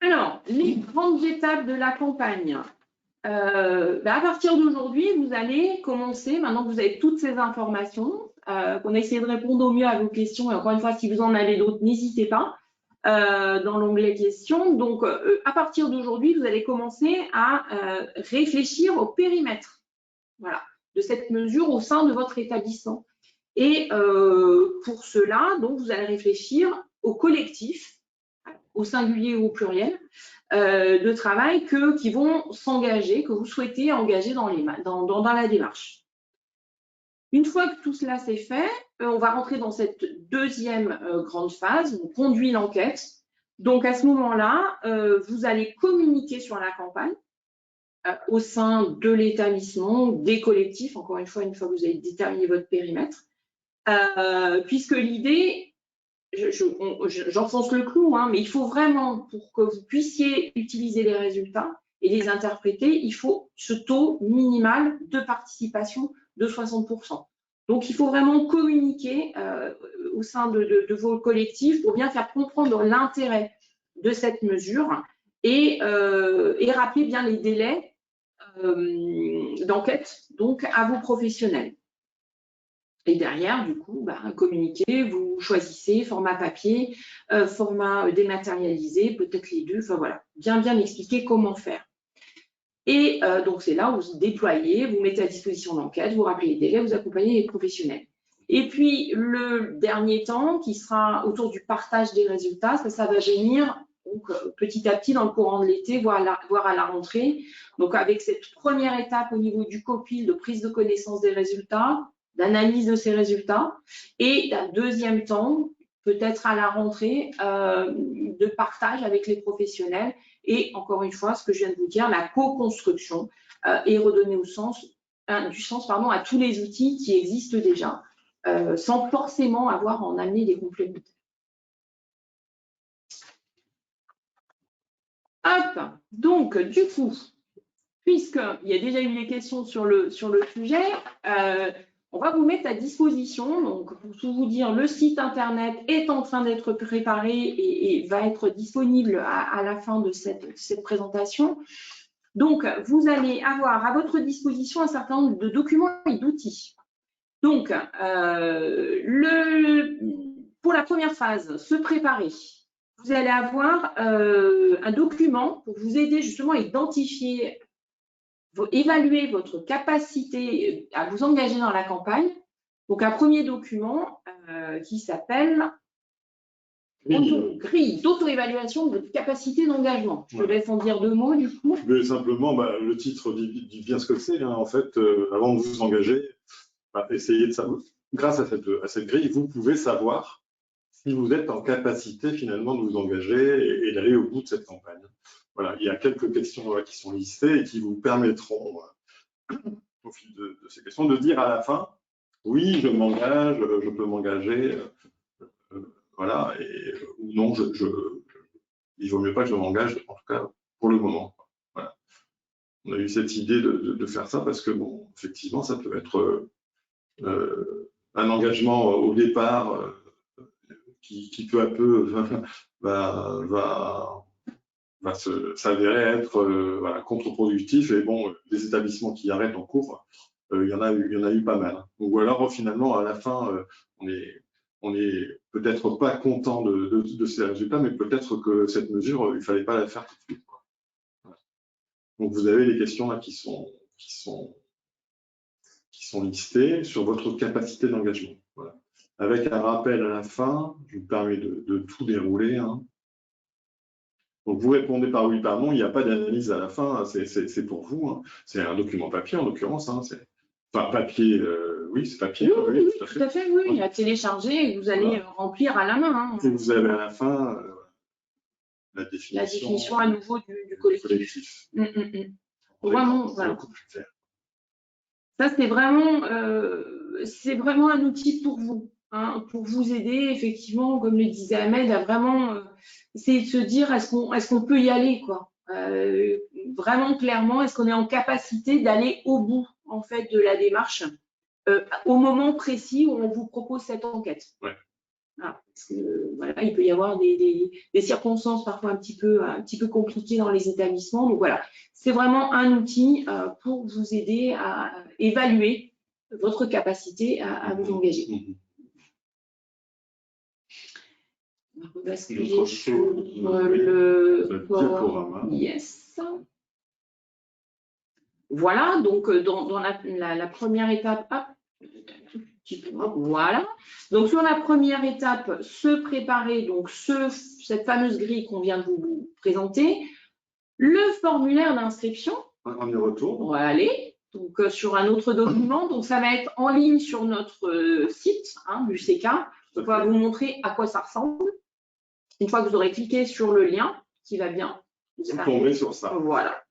Alors, les grandes étapes de la campagne. À partir d'aujourd'hui, vous allez commencer, maintenant que vous avez toutes ces informations, qu'on a essayé de répondre au mieux à vos questions, et encore une fois, si vous en avez d'autres, n'hésitez pas, dans l'onglet questions. Donc, à partir d'aujourd'hui, vous allez commencer à réfléchir au périmètre, voilà, de cette mesure au sein de votre établissement. Et pour cela, donc, vous allez réfléchir au collectif, au singulier ou au pluriel, de travail qui vont s'engager, que vous souhaitez engager dans la démarche. Une fois que tout cela c'est fait, on va rentrer dans cette deuxième grande phase, on conduit l'enquête. Donc à ce moment-là, vous allez communiquer sur la campagne au sein de l'établissement, des collectifs, encore une fois que vous avez déterminé votre périmètre, puisque l'idée, j'enfonce le clou, hein, mais il faut vraiment, pour que vous puissiez utiliser les résultats et les interpréter, il faut ce taux minimal de participation de 60%. Donc, il faut vraiment communiquer au sein de vos collectifs pour bien faire comprendre l'intérêt de cette mesure et rappeler bien les délais d'enquête donc à vos professionnels. Et derrière, du coup, communiquer, vous choisissez format papier, format dématérialisé, peut-être les deux, enfin voilà, bien expliquer comment faire. Et donc, c'est là où vous déployez, vous mettez à disposition l'enquête, vous rappelez les délais, vous accompagnez les professionnels. Et puis, le dernier temps, qui sera autour du partage des résultats, ça va venir donc, petit à petit dans le courant de l'été, voire à la rentrée. Donc, avec cette première étape au niveau du COPIL de prise de connaissance des résultats, d'analyse de ces résultats, et un deuxième temps, peut-être à la rentrée, de partage avec les professionnels, et encore une fois, ce que je viens de vous dire, la co-construction, et redonner du sens à tous les outils qui existent déjà, sans forcément avoir à en amener des complémentaires. Hop, donc du coup, puisqu'il y a déjà eu des questions sur le sujet, on va vous mettre à disposition, donc pour tout vous dire, le site internet est en train d'être préparé et va être disponible à la fin de cette présentation. Donc, vous allez avoir à votre disposition un certain nombre de documents et d'outils. Donc, pour la première phase, se préparer. Vous allez avoir un document pour vous aider justement à identifier, évaluer votre capacité à vous engager dans la campagne. Donc, un premier document qui s'appelle grille d'auto-évaluation de votre capacité d'engagement. Je te laisse en dire deux mots, du coup. Mais simplement, le titre dit bien ce que c'est. Hein. En fait, avant de vous engager, essayez de savoir. Grâce à cette grille, vous pouvez savoir si vous êtes en capacité finalement de vous engager et d'aller au bout de cette campagne. Voilà, il y a quelques questions qui sont listées et qui vous permettront, au fil de ces questions, de dire à la fin, oui, je m'engage, je peux m'engager, voilà, ou non, il vaut mieux pas que je m'engage, en tout cas pour le moment. Voilà. On a eu cette idée de faire ça parce que, bon, effectivement, ça peut être un engagement au départ qui peu à peu va s'avérer être voilà, contre-productif. Et bon, les établissements qui arrêtent en cours, il y en a eu pas mal. Donc, ou alors, finalement, à la fin, on est peut-être pas content de ces résultats, mais peut-être que cette mesure, il fallait pas la faire tout de suite. Voilà. Donc, vous avez les questions là qui sont listées sur votre capacité d'engagement. Voilà. Avec un rappel à la fin, je vous permets de tout dérouler. Hein. Donc, vous répondez par oui, par non, il n'y a pas d'analyse à la fin, c'est pour vous. Hein. C'est un document papier en l'occurrence. Hein. Enfin, papier, oui, c'est papier. Oui, tout à fait, oui. Il a téléchargé et vous allez remplir à la main. Hein. Et vous avez à la fin la définition à nouveau du collectif. Vraiment, voilà. Ça, c'est vraiment c'est vraiment un outil pour vous, hein, pour vous aider, effectivement, comme le disait Ahmed, à vraiment essayer de se dire est-ce qu'on peut y aller, quoi. Vraiment clairement, est-ce qu'on est en capacité d'aller au bout, en fait, de la démarche au moment précis où on vous propose cette enquête. Ouais. Voilà, parce que, voilà, il peut y avoir des circonstances parfois un petit peu compliquées dans les établissements. Donc voilà, c'est vraiment un outil pour vous aider à évaluer votre capacité à vous engager. On va basculer sur le diaporama. Yes. Voilà, donc dans la première étape, hop, voilà. Donc sur la première étape, se préparer donc cette fameuse grille qu'on vient de vous présenter, le formulaire d'inscription. On y retourne. On va aller donc sur un autre document. Donc ça va être en ligne sur notre site du CK. On va vous montrer à quoi ça ressemble. Une fois que vous aurez cliqué sur le lien qui va bien, vous tombez sur ça. Voilà.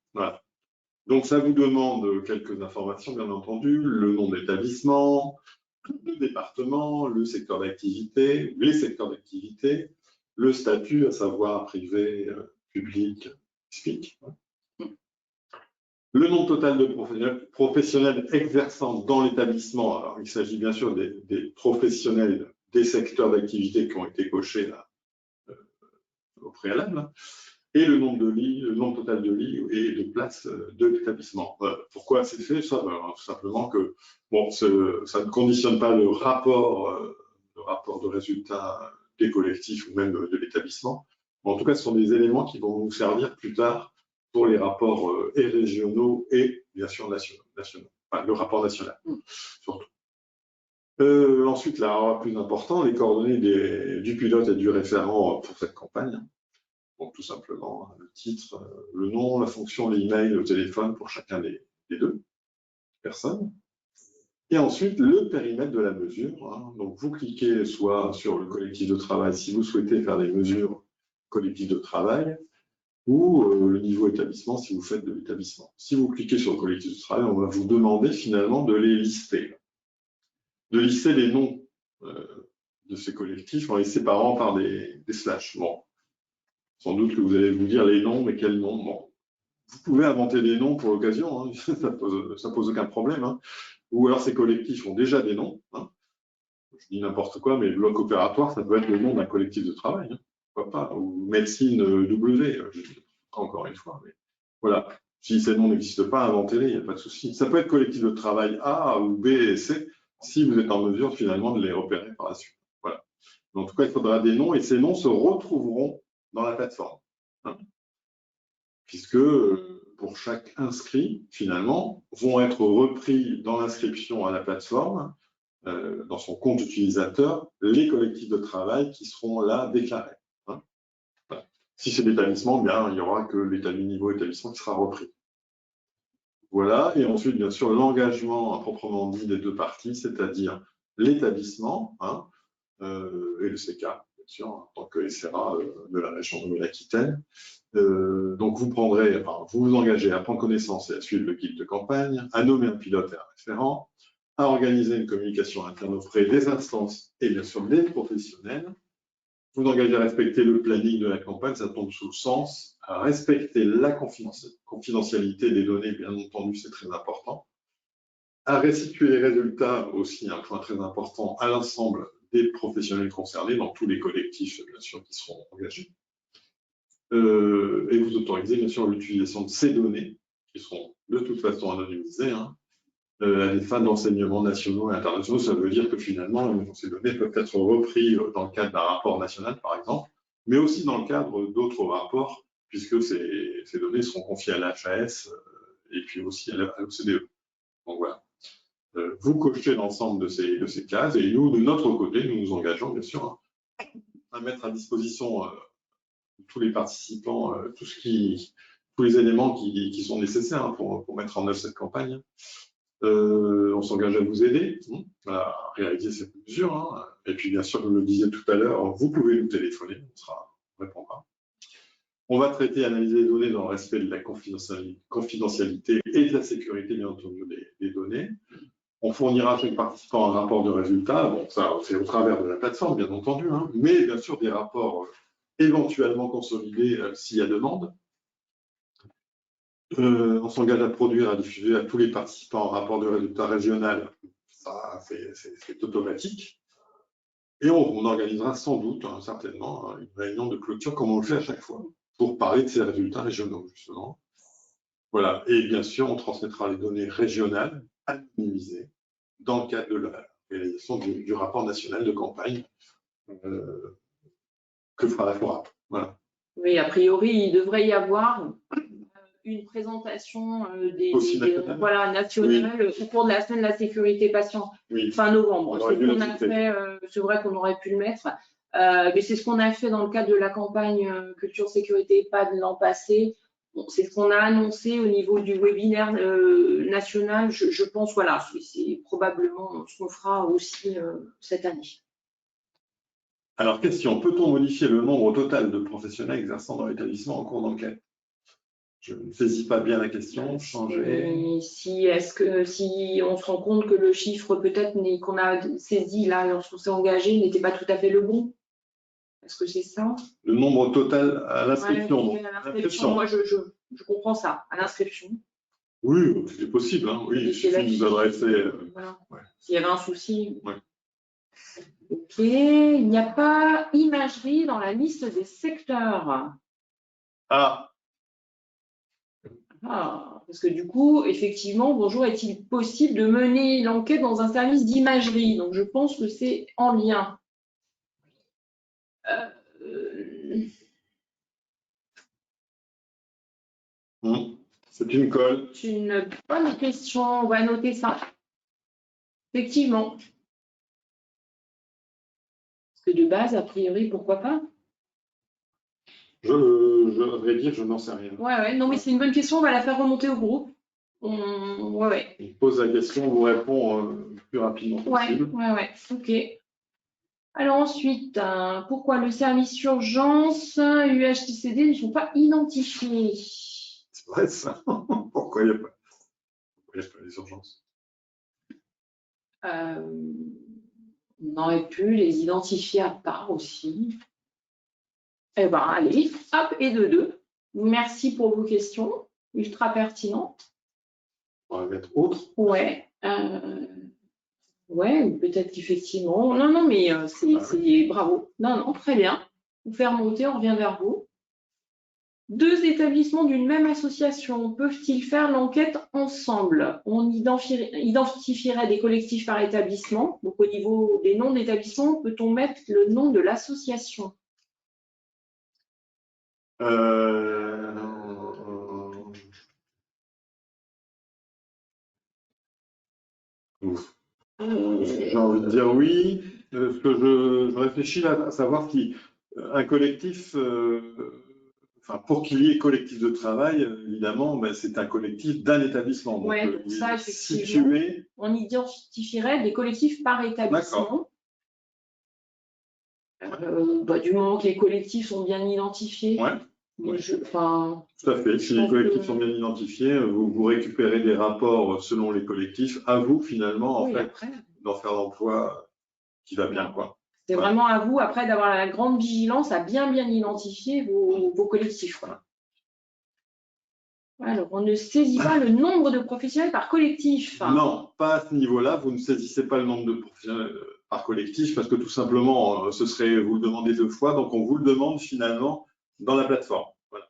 Donc ça vous demande quelques informations, bien entendu, le nom de l'établissement, le département, le secteur d'activité, les secteurs d'activité, le statut, à savoir privé, public, SPIC. Le nombre total de professionnels exerçant dans l'établissement. Alors, il s'agit bien sûr des professionnels des secteurs d'activité qui ont été cochés là, au préalable. Et le nombre de lits, le nombre total de lits et de places de l'établissement. Pourquoi c'est fait ça? Tout simplement que bon, ça ne conditionne pas le rapport de résultats des collectifs ou même de l'établissement. En tout cas, ce sont des éléments qui vont nous servir plus tard pour les rapports et régionaux et bien sûr nationaux. Enfin, le rapport national, surtout. Ensuite, là, plus important, les coordonnées du pilote et du référent pour cette campagne. Donc, tout simplement, le titre, le nom, la fonction, l'email, le téléphone pour chacun des deux personnes. Et ensuite, le périmètre de la mesure. Donc, vous cliquez soit sur le collectif de travail si vous souhaitez faire des mesures collectives de travail, ou le niveau établissement si vous faites de l'établissement. Si vous cliquez sur le collectif de travail, on va vous demander finalement de les lister. De lister les noms de ces collectifs en les séparant par des slash. Bon. Sans doute que vous allez vous dire les noms, mais quels noms? Bon, vous pouvez inventer des noms pour l'occasion, hein, ça pose aucun problème. Hein. Ou alors ces collectifs ont déjà des noms. Hein. Je dis n'importe quoi, mais bloc opératoire, ça peut être le nom d'un collectif de travail. Hein. Pourquoi pas? Ou médecine W, je dis encore une fois. Mais voilà, si ces noms n'existent pas, inventez-les, il n'y a pas de souci. Ça peut être collectif de travail A ou B et C, si vous êtes en mesure finalement de les repérer par la suite. Voilà. En tout cas, il faudra des noms et ces noms se retrouveront dans la plateforme. Hein. Puisque pour chaque inscrit, finalement, vont être repris dans l'inscription à la plateforme, dans son compte utilisateur, les collectifs de travail qui seront là déclarés. Hein. Voilà. Si c'est l'établissement, bien, il n'y aura que l'état du niveau établissement qui sera repris. Voilà, et ensuite, bien sûr, l'engagement à proprement dit des deux parties, c'est-à-dire l'établissement hein, et le CK, bien sûr, en tant que SRA de la région de Nouvelle-Aquitaine. Donc, vous vous engagez à prendre connaissance et à suivre le guide de campagne, à nommer un pilote et un référent, à organiser une communication interne auprès des instances et bien sûr des professionnels. Vous engagez à respecter le planning de la campagne, ça tombe sous le sens, à respecter la confidentialité des données, bien entendu, c'est très important, à restituer les résultats, aussi un point très important, à l'ensemble des professionnels concernés, dans tous les collectifs, bien sûr, qui seront engagés. Et vous autorisez, bien sûr, l'utilisation de ces données, qui seront de toute façon anonymisées, hein, à des fins d'enseignement nationaux et internationaux. Ça veut dire que finalement, ces données peuvent être reprises dans le cadre d'un rapport national, par exemple, mais aussi dans le cadre d'autres rapports, puisque ces données seront confiées à l'HAS et puis aussi à l'OCDE. Donc voilà. Vous cochez l'ensemble de ces cases et nous, de notre côté, nous nous engageons, bien sûr, hein, à mettre à disposition tous les participants, tous les éléments qui sont nécessaires hein, pour mettre en œuvre cette campagne. On s'engage à vous aider à réaliser cette mesure. Hein. Et puis, bien sûr, comme je le disais tout à l'heure, vous pouvez nous téléphoner, on répondra. On va traiter et analyser les données dans le respect de la confidentialité et de la sécurité, bien entendu, des données. On fournira à chaque participant un rapport de résultats. Bon, ça, c'est au travers de la plateforme, bien entendu, hein, mais bien sûr des rapports éventuellement consolidés s'il y a demande. On s'engage à produire, à diffuser à tous les participants un rapport de résultats régional. Ça, c'est automatique. Et on organisera sans doute, hein, certainement, une réunion de clôture comme on le fait à chaque fois, pour parler de ces résultats régionaux, justement. Voilà. Et bien sûr, on transmettra les données régionales anonymisées dans le cadre de la réalisation du rapport national de campagne que fera la FORAP. Voilà. Oui, a priori, il devrait y avoir une présentation nationale nationale au cours de la semaine de la sécurité patient, fin novembre. C'est ce qu'on a fait, c'est vrai qu'on aurait pu le mettre, mais c'est ce qu'on a fait dans le cadre de la campagne Culture Sécurité EHPAD l'an passé. Bon, c'est ce qu'on a annoncé au niveau du webinaire national. Je pense, voilà, c'est probablement ce qu'on fera aussi cette année. Alors, question, peut-on modifier le nombre total de professionnels exerçant dans l'établissement en cours d'enquête? Je ne saisis pas bien la question. Changer. Si on se rend compte que le chiffre peut-être qu'on a saisi là lorsqu'on s'est engagé n'était pas tout à fait le bon. Est-ce que c'est ça? Le nombre total à l'inscription. Ouais, moi, je comprends ça, à l'inscription. Oui, c'est possible. Hein. Oui, il suffit de nous adresser. Voilà. Ouais. S'il y avait un souci. Ouais. Ok, il n'y a pas imagerie dans la liste des secteurs. Ah, parce que du coup, effectivement, bonjour, est-il possible de mener l'enquête dans un service d'imagerie? Donc, je pense que c'est en lien. C'est une colle. C'est une bonne question, on va noter ça. Effectivement. Parce que de base, a priori, pourquoi pas? Je vais dire, je n'en sais rien. Ouais, non, mais c'est une bonne question, on va la faire remonter au groupe. Ouais. On pose la question, on vous répond le plus rapidement possible. Ouais, ok. Alors ensuite, pourquoi le service urgence UHTCD ne sont pas identifiés? C'est vrai ça. Pourquoi il n'y a pas les urgences? On aurait pu les identifier à part aussi. Eh bien, allez, hop, et de deux. Merci pour vos questions, ultra pertinentes. On va mettre autre. Ouais. Ouais, peut-être qu'effectivement. Non, mais c'est bravo. Non, très bien. Vous faire monter, on revient vers vous. Deux établissements d'une même association peuvent-ils faire l'enquête ensemble? On identifierait des collectifs par établissement. Donc, au niveau des noms d'établissement, peut-on mettre le nom de l'association? J'ai envie de dire oui. Ce que je réfléchis là, à savoir si un collectif, pour qu'il y ait collectif de travail, évidemment, ben, c'est un collectif d'un établissement. Oui, ça, effectivement. On identifierait des collectifs par établissement. Du moment que les collectifs sont bien identifiés. Ouais. Tout à fait. Si les collectifs sont bien identifiés, vous récupérez des rapports selon les collectifs. À vous, finalement, d'en faire l'emploi qui va bien, quoi. C'est vraiment à vous, après, d'avoir la grande vigilance à bien identifier vos collectifs. Quoi. Alors, on ne saisit pas le nombre de professionnels par collectif. Non, pas à ce niveau-là. Vous ne saisissez pas le nombre de professionnels par collectif parce que tout simplement, ce serait vous le demandez deux fois. Donc, on vous le demande finalement dans la plateforme. Voilà.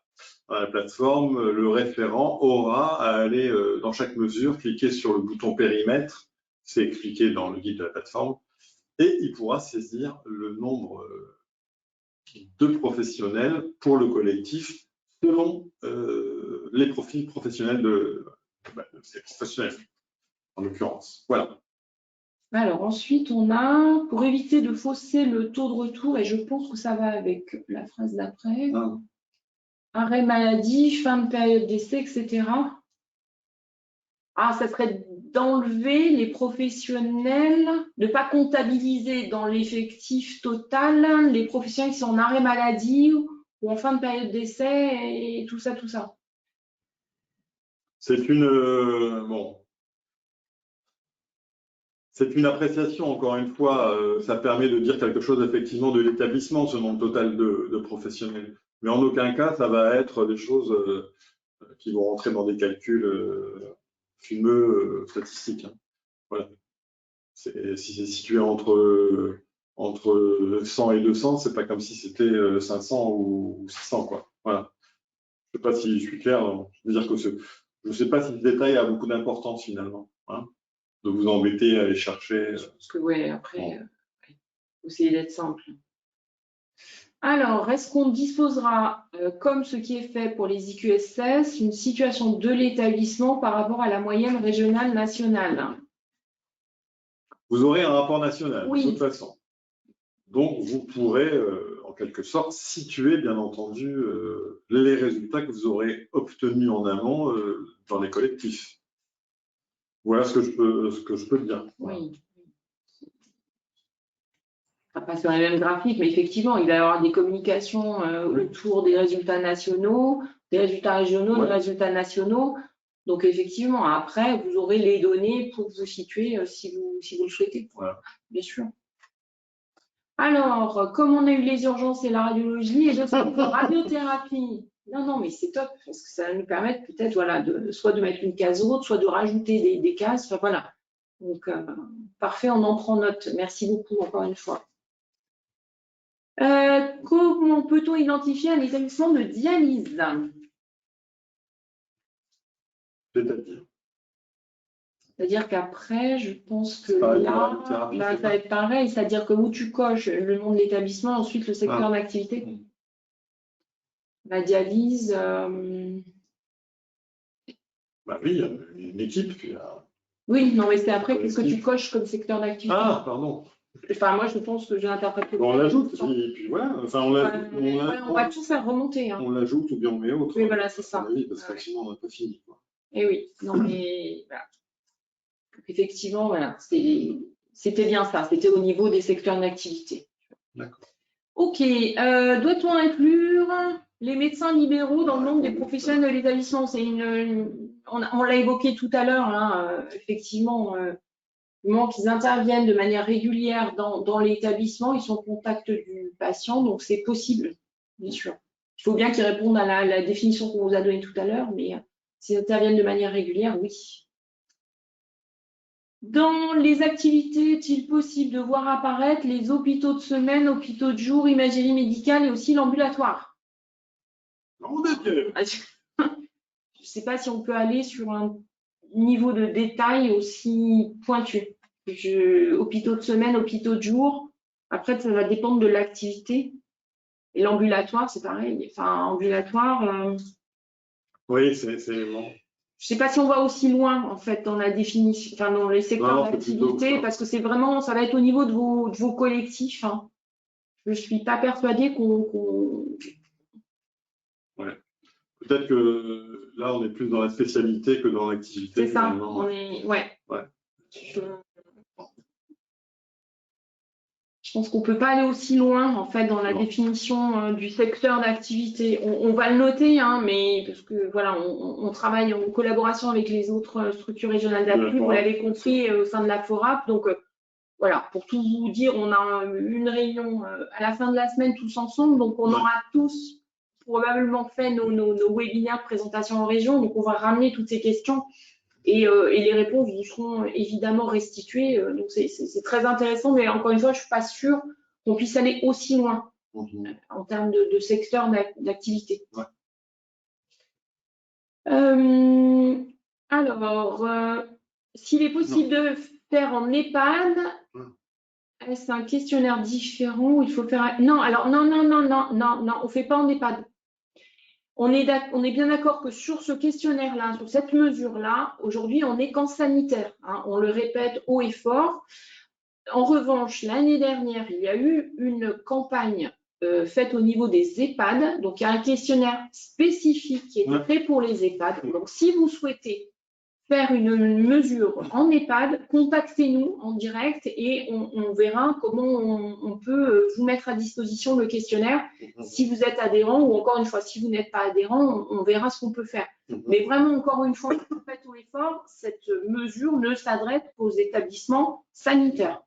Dans la plateforme, le référent aura à aller dans chaque mesure, cliquer sur le bouton périmètre. C'est expliqué dans le guide de la plateforme. Et il pourra saisir le nombre de professionnels pour le collectif selon les profils professionnels de ces professionnels, en l'occurrence. Voilà. Alors ensuite, on a, pour éviter de fausser le taux de retour, et je pense que ça va avec la phrase d'après, arrêt maladie, fin de période d'essai, etc. Ça serait d'enlever les professionnels, de ne pas comptabiliser dans l'effectif total les professionnels qui sont en arrêt maladie ou en fin de période d'essai et tout ça. C'est une... bon. C'est une appréciation, encore une fois, ça permet de dire quelque chose effectivement de l'établissement, ce nombre total de professionnels. Mais en aucun cas, ça va être des choses qui vont rentrer dans des calculs fumeux statistiques. Hein. Voilà. Si c'est situé entre 100 et 200, c'est pas comme si c'était 500 ou 600, quoi. Voilà. Je sais pas si je suis clair. Je veux dire que je sais pas si ce détail a beaucoup d'importance finalement. Hein, de vous embêter à aller chercher. Parce que, ouais, après, faut essayer d'être simple. Alors, est-ce qu'on disposera, comme ce qui est fait pour les IQSS, une situation de l'établissement par rapport à la moyenne régionale nationale? Vous aurez un rapport national, Oui. de toute façon. Donc, vous pourrez, en quelque sorte, situer, bien entendu, les résultats que vous aurez obtenus en amont dans les collectifs. Voilà ce que je peux dire. Oui. Pas sur les mêmes graphiques, mais effectivement, il va y avoir des communications autour des résultats nationaux, des résultats régionaux, des résultats nationaux. Donc, effectivement, après, vous aurez les données pour vous situer si vous le souhaitez. Voilà. Bien sûr. Alors, comme on a eu les urgences et la radiologie, et de radiothérapie. Non, mais c'est top, parce que ça va nous permettre peut-être voilà, soit de mettre une case haute, soit de rajouter des cases. Enfin, voilà. Donc, parfait, on en prend note. Merci beaucoup, encore une fois. Comment peut-on identifier un établissement de dialyse? C'est-à-dire qu'après, je pense que là, ça va être pareil, c'est-à-dire que où tu coches le nom de l'établissement, ensuite le secteur d'activité. La dialyse. Bah oui, il y a une équipe. Oui, non, mais c'est après qu'est-ce que tu coches comme secteur d'activité. Ah, pardon. Enfin, moi, je pense que j'ai interprété. On l'ajoute, et puis voilà. Enfin, on va tout faire remonter. Hein. On l'ajoute ou bien on met autre. Oui, voilà, c'est ça. Parce que sinon, on n'a pas fini. Quoi. Et oui, non, mais voilà. Effectivement, voilà, c'était bien ça. C'était au niveau des secteurs d'activité. D'accord. Ok. Doit-on inclure les médecins libéraux dans le nombre des professionnels de l'établissement? On l'a évoqué tout à l'heure, hein, effectivement. Du moment qu'ils interviennent de manière régulière dans l'établissement, ils sont au contact du patient, donc c'est possible, bien sûr. Il faut bien qu'ils répondent à la définition qu'on vous a donnée tout à l'heure, mais s'ils interviennent de manière régulière, oui. Dans les activités, est-il possible de voir apparaître les hôpitaux de semaine, hôpitaux de jour, imagerie médicale et aussi l'ambulatoire? Je ne sais pas si on peut aller sur un niveau de détail aussi pointu. Hôpitaux de semaine, hôpitaux de jour. Après, ça va dépendre de l'activité. Et l'ambulatoire, c'est pareil. Enfin, ambulatoire. Oui, c'est bon. Je ne sais pas si on va aussi loin, en fait, dans la définition, enfin, dans les secteurs d'activité, parce que c'est vraiment, ça va être au niveau de vos collectifs. Hein. Je ne suis pas persuadée qu'on. Ouais. Peut-être que là, on est plus dans la spécialité que dans l'activité. C'est ça. On est. Ouais. Je pense qu'on ne peut pas aller aussi loin en fait dans la définition du secteur d'activité. On va le noter, hein, mais parce que voilà, on travaille en collaboration avec les autres structures régionales d'appui. Vous l'avez compris au sein de la FORAP. Donc voilà, pour tout vous dire, on a une réunion à la fin de la semaine tous ensemble. Donc on aura tous probablement fait nos webinaires de présentation en région. Donc on va ramener toutes ces questions. Et les réponses vous seront évidemment restituées. Donc, c'est très intéressant, mais encore une fois, je ne suis pas sûre qu'on puisse aller aussi loin en termes de secteur d'activité. Ouais. Alors, s'il est possible de faire en EHPAD, est-ce un questionnaire différent où il faut faire… Non, alors non, on ne fait pas en EHPAD. On est bien d'accord que sur ce questionnaire-là, sur cette mesure-là, aujourd'hui, on n'est qu'en sanitaire. Hein, on le répète haut et fort. En revanche, l'année dernière, il y a eu une campagne faite au niveau des EHPAD. Donc, il y a un questionnaire spécifique qui est fait pour les EHPAD. Donc, si vous souhaitez faire une mesure en EHPAD, contactez-nous en direct et on verra comment on peut vous mettre à disposition le questionnaire. Si vous êtes adhérent ou encore une fois, si vous n'êtes pas adhérent, on verra ce qu'on peut faire. Mais vraiment, encore une fois, faites au effort, cette mesure ne s'adresse qu'aux établissements sanitaires.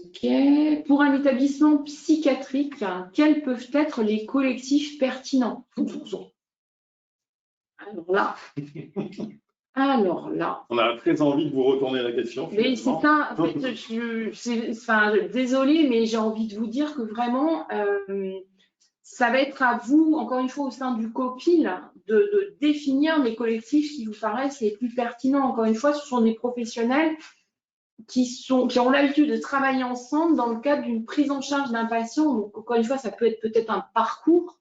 Okay. Pour un établissement psychiatrique, quels peuvent être les collectifs pertinents? Alors là. On a très envie de vous retourner la question. Mais c'est ça, en fait, désolée, mais j'ai envie de vous dire que vraiment, ça va être à vous, encore une fois, au sein du COPIL, de définir les collectifs qui vous paraissent les plus pertinents. Encore une fois, ce sont des professionnels qui ont l'habitude de travailler ensemble dans le cadre d'une prise en charge d'un patient. Donc, encore une fois, ça peut être peut-être un parcours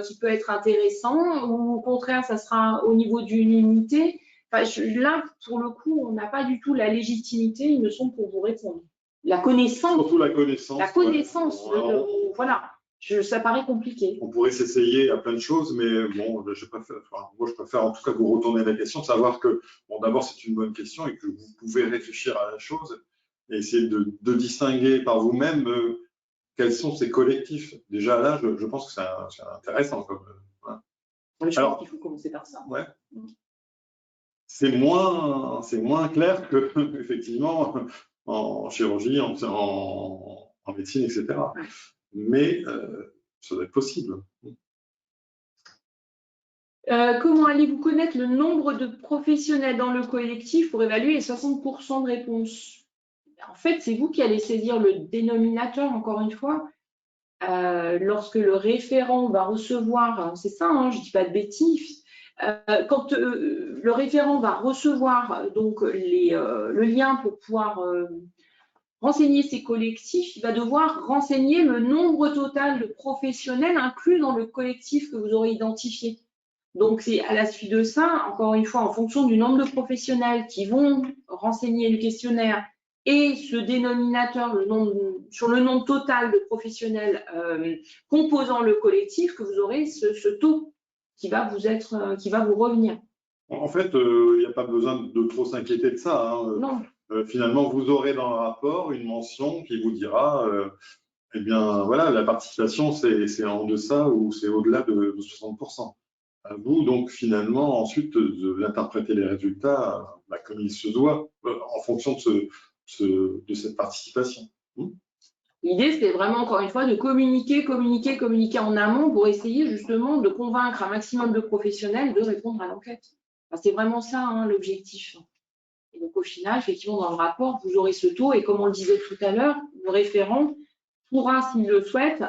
qui peut être intéressant, ou au contraire, ça sera au niveau d'une unité. Enfin, là, pour le coup, on n'a pas du tout la légitimité, il me semble, pour vous répondre. La connaissance. Surtout la connaissance. La connaissance, ouais. Voilà. Ça paraît compliqué. On pourrait s'essayer à plein de choses, mais bon, moi je préfère en tout cas vous retourner la question, savoir que, bon, d'abord c'est une bonne question et que vous pouvez réfléchir à la chose et essayer de distinguer par vous-même quels sont ces collectifs. Déjà là, je pense que c'est intéressant. Voilà. Je pense qu'il faut commencer par ça. Ouais. C'est moins clair que, effectivement, en chirurgie, en médecine, etc. Ouais. Mais ça doit être possible. Comment allez-vous connaître le nombre de professionnels dans le collectif pour évaluer les 60% de réponses? En fait, c'est vous qui allez saisir le dénominateur, encore une fois. Lorsque le référent va recevoir, c'est ça, hein, je ne dis pas de bêtises, quand le référent va recevoir donc le lien pour pouvoir renseigner ses collectifs, il va devoir renseigner le nombre total de professionnels inclus dans le collectif que vous aurez identifié. Donc, c'est à la suite de ça, encore une fois, en fonction du nombre de professionnels qui vont renseigner le questionnaire et ce dénominateur, sur le nombre total de professionnels composant le collectif, que vous aurez ce taux qui va vous revenir. En fait, il n'y a pas besoin de trop s'inquiéter de ça. Hein. Non. Finalement, vous aurez dans le rapport une mention qui vous dira, eh bien, voilà, la participation, c'est en deçà ou c'est au-delà de 60%. À vous, donc, finalement, ensuite, d'interpréter les résultats comme il se doit, en fonction de cette participation. L'idée, c'est vraiment, encore une fois, de communiquer en amont pour essayer justement de convaincre un maximum de professionnels de répondre à l'enquête. Enfin, c'est vraiment ça, hein, l'objectif. Et donc, au final, effectivement, dans le rapport, vous aurez ce taux et comme on le disait tout à l'heure, le référent pourra, s'il le souhaite,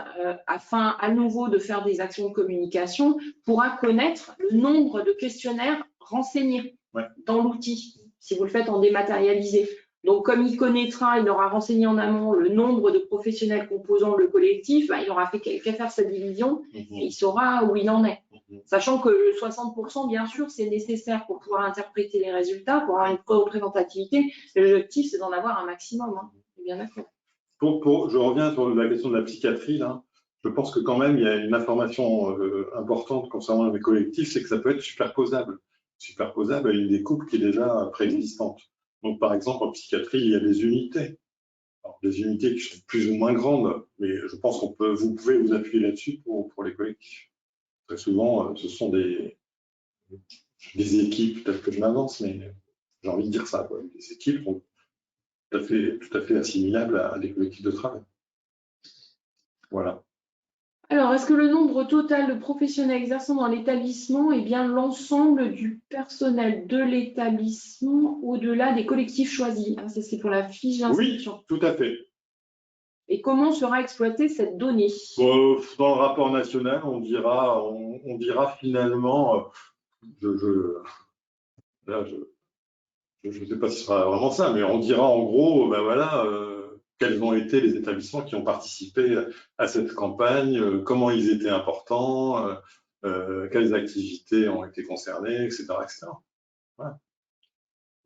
afin à nouveau de faire des actions de communication, pourra connaître le nombre de questionnaires renseignés dans l'outil, si vous le faites en dématérialisé. Donc, comme il connaîtra, il aura renseigné en amont le nombre de professionnels composant le collectif, il n'aura fait qu'à faire sa division et il saura où il en est. Sachant que le 60%, bien sûr, c'est nécessaire pour pouvoir interpréter les résultats, pour avoir une représentativité. L'objectif, c'est d'en avoir un maximum. Hein. Bien d'accord. Je reviens sur la question de la psychiatrie. Là. Je pense que quand même, il y a une information importante concernant les collectifs, c'est que ça peut être superposable à une découpe qui est déjà préexistante. Donc, par exemple, en psychiatrie, il y a des unités. Alors, des unités qui sont plus ou moins grandes, mais je pense vous pouvez vous appuyer là-dessus pour les collectifs. Très souvent, ce sont des équipes, peut-être que je m'avance, mais j'ai envie de dire ça. Quoi. Des équipes tout à fait assimilables à des collectifs de travail. Voilà. Alors, est-ce que le nombre total de professionnels exerçant dans l'établissement est bien l'ensemble du personnel de l'établissement au-delà des collectifs choisis? Ça, c'est pour la fiche d'inscription. Oui, tout à fait. Et comment sera exploitée cette donnée? Dans le rapport national, on dira finalement, je ne sais pas si ce sera vraiment ça, mais on dira en gros, ben voilà, quels ont été les établissements qui ont participé à cette campagne, comment ils étaient importants, quelles activités ont été concernées, etc. etc. Voilà.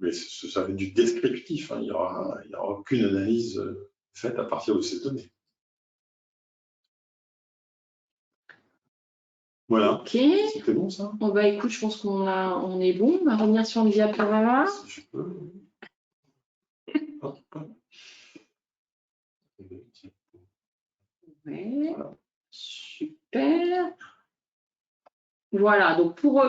Mais ça va être du descriptif, hein. Il n'y aura aucune analyse faite à partir de ces données. Voilà. Ok. C'était bon, ça? Bon, bah, écoute, je pense on est bon. On va revenir sur le diaporama. Si je peux. Hop. Ouais. Super. Voilà, donc pour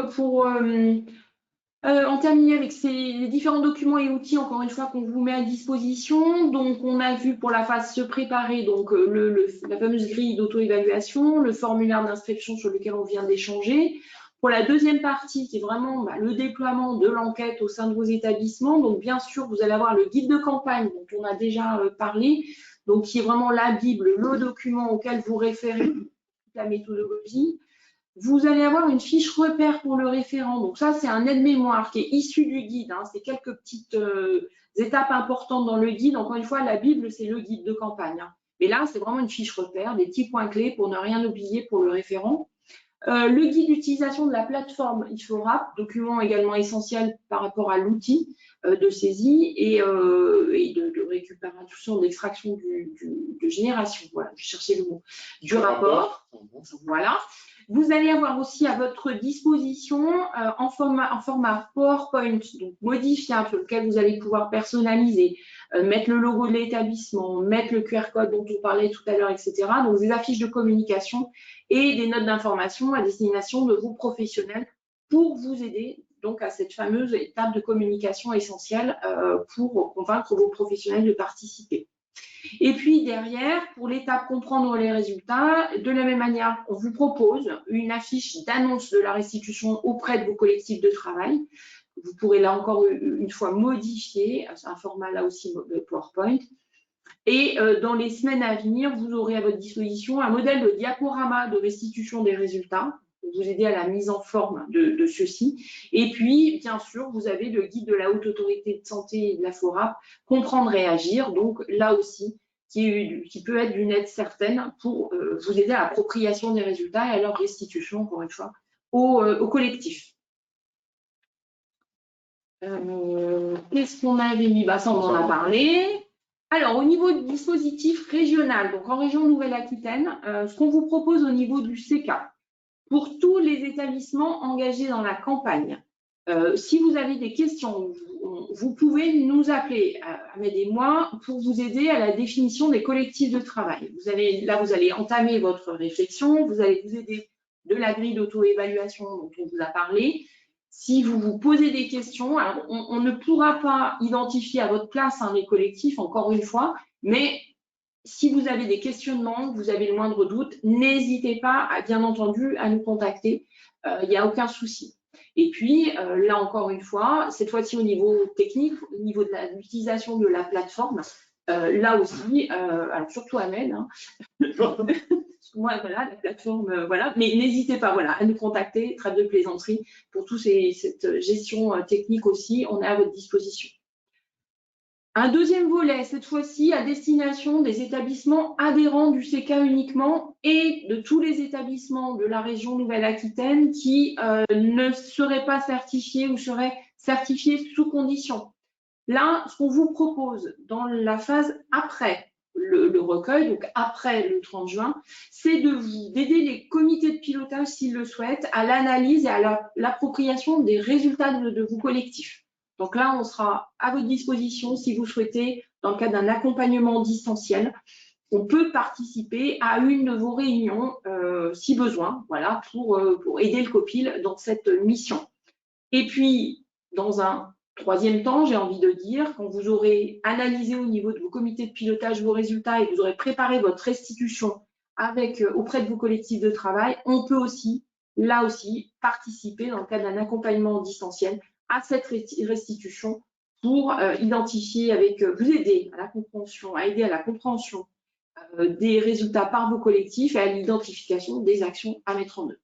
en terminer avec les différents documents et outils, encore une fois, qu'on vous met à disposition. Donc, on a vu pour la phase se préparer, donc la fameuse grille d'auto-évaluation, le formulaire d'inscription sur lequel on vient d'échanger. Pour la deuxième partie, qui est vraiment le déploiement de l'enquête au sein de vos établissements. Donc, bien sûr, vous allez avoir le guide de campagne dont on a déjà parlé, donc qui est vraiment la Bible, le document auquel vous référez la méthodologie. Vous allez avoir une fiche repère pour le référent. Donc ça, c'est un aide-mémoire qui est issu du guide. Hein. C'est quelques petites étapes importantes dans le guide. Encore une fois, la Bible, c'est le guide de campagne. Hein. Mais là, c'est vraiment une fiche repère, des petits points clés pour ne rien oublier pour le référent. Le guide d'utilisation de la plateforme IFORAP, document également essentiel par rapport à l'outil de saisie et de récupération, d'extraction de génération. Voilà, je cherchais le mot. Du rapport. Voilà. Vous allez avoir aussi à votre disposition en format PowerPoint, donc modifiable, sur lequel vous allez pouvoir personnaliser, mettre le logo de l'établissement, mettre le QR code dont on parlait tout à l'heure, etc. Donc des affiches de communication et des notes d'information à destination de vos professionnels pour vous aider donc à cette fameuse étape de communication essentielle pour convaincre vos professionnels de participer. Et puis derrière, pour l'étape comprendre les résultats, de la même manière, on vous propose une affiche d'annonce de la restitution auprès de vos collectifs de travail. Vous pourrez là encore une fois modifier, c'est un format là aussi de PowerPoint. Et dans les semaines à venir, vous aurez à votre disposition un modèle de diaporama de restitution des résultats pour vous aider à la mise en forme de ceux-ci. Et puis, bien sûr, vous avez le guide de la Haute Autorité de Santé et de la FORAP, Comprendre et Agir. Donc là aussi, qui peut être d'une aide certaine pour vous aider à l'appropriation des résultats et à leur restitution, encore une fois, au collectif. Qu'est-ce qu'on avait mis? Ça, on en a parlé. Alors, au niveau du dispositif régional, donc en région Nouvelle-Aquitaine, ce qu'on vous propose au niveau du CK, pour tous les établissements engagés dans la campagne, si vous avez des questions, vous pouvez nous appeler, Ahmed et moi, pour vous aider à la définition des collectifs de travail. Vous allez entamer votre réflexion, vous allez vous aider de la grille d'auto-évaluation dont on vous a parlé. Si vous vous posez des questions, alors on ne pourra pas identifier à votre place les collectifs, encore une fois, mais si vous avez des questionnements, vous avez le moindre doute, n'hésitez pas, bien entendu, à nous contacter. Il n'y a aucun souci. Et puis, là encore une fois, cette fois-ci au niveau technique, au niveau de l'utilisation de la plateforme, là aussi, alors surtout Ahmed, moi, voilà, la plateforme, voilà. Mais n'hésitez pas, voilà, à nous contacter, trêve de plaisanterie, pour toute cette gestion technique aussi, on est à votre disposition. Un deuxième volet, cette fois-ci, à destination des établissements adhérents du CK uniquement et de tous les établissements de la région Nouvelle-Aquitaine qui ne seraient pas certifiés ou seraient certifiés sous condition. Là, ce qu'on vous propose dans la phase après le recueil, donc après le 30 juin, c'est d'aider les comités de pilotage, s'ils le souhaitent, à l'analyse et à l'appropriation des résultats de vos collectifs. Donc là, on sera à votre disposition si vous souhaitez, dans le cadre d'un accompagnement distanciel, on peut participer à une de vos réunions si besoin, voilà, pour aider le COPIL dans cette mission. Et puis, dans un troisième temps, j'ai envie de dire, quand vous aurez analysé au niveau de vos comités de pilotage vos résultats et que vous aurez préparé votre restitution auprès de vos collectifs de travail, on peut aussi, là aussi, participer dans le cadre d'un accompagnement distanciel à cette restitution pour identifier vous aider à la compréhension des résultats par vos collectifs et à l'identification des actions à mettre en œuvre.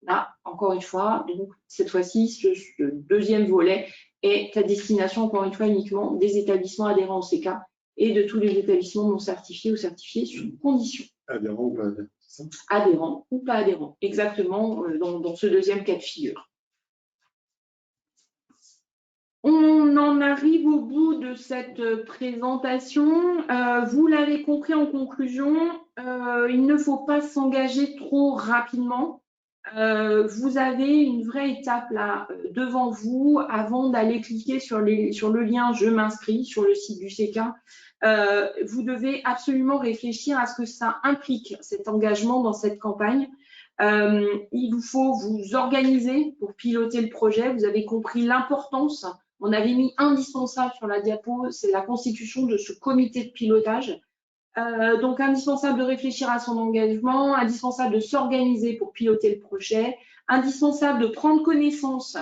Là, encore une fois, donc cette fois-ci, ce deuxième volet est à destination, encore une fois, uniquement des établissements adhérents au CK et de tous les établissements non certifiés ou certifiés sous condition. Adhérents ou pas adhérents, c'est ça ? Adhérents ou pas adhérents, exactement dans ce deuxième cas de figure. On en arrive au bout de cette présentation. Vous l'avez compris en conclusion, il ne faut pas s'engager trop rapidement. vous avez une vraie étape là devant vous avant d'aller cliquer sur le lien « Je m'inscris » sur le site du CK. Vous devez absolument réfléchir à ce que ça implique, cet engagement dans cette campagne. Il vous faut vous organiser pour piloter le projet. Vous avez compris l'importance. On avait mis indispensable sur la diapo, c'est la constitution de ce comité de pilotage. Donc, indispensable de réfléchir à son engagement, indispensable de s'organiser pour piloter le projet, indispensable de prendre connaissance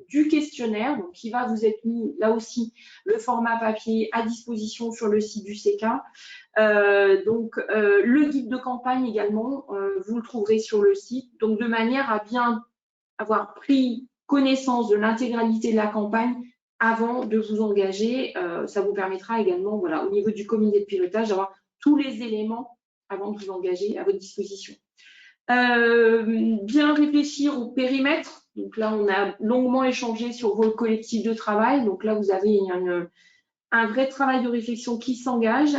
du questionnaire, donc qui va vous être mis là aussi le format papier à disposition sur le site du CK. Le guide de campagne également, vous le trouverez sur le site, donc de manière à bien avoir pris connaissance de l'intégralité de la campagne avant de vous engager. Ça vous permettra également, voilà, au niveau du comité de pilotage, d'avoir tous les éléments avant de vous engager à votre disposition. Bien réfléchir au périmètre. Donc là, on a longuement échangé sur vos collectifs de travail. Donc là, vous avez un vrai travail de réflexion qui s'engage.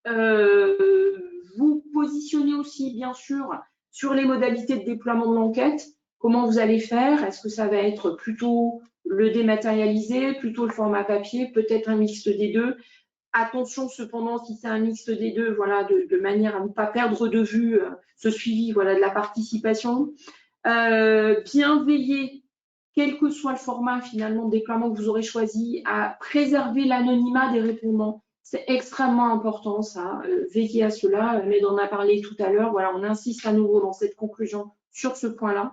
Vous positionnez aussi, bien sûr, sur les modalités de déploiement de l'enquête. Comment vous allez faire? Est-ce que ça va être plutôt le dématérialisé, plutôt le format papier, peut-être un mixte des deux? Attention cependant, si c'est un mixte des deux, voilà, de manière à ne pas perdre de vue ce suivi, voilà, de la participation. Bien veiller, quel que soit le format finalement de déploiement que vous aurez choisi, à préserver l'anonymat des répondants. C'est extrêmement important ça, veiller à cela. Mais on en a parlé tout à l'heure, voilà, on insiste à nouveau dans cette conclusion sur ce point-là.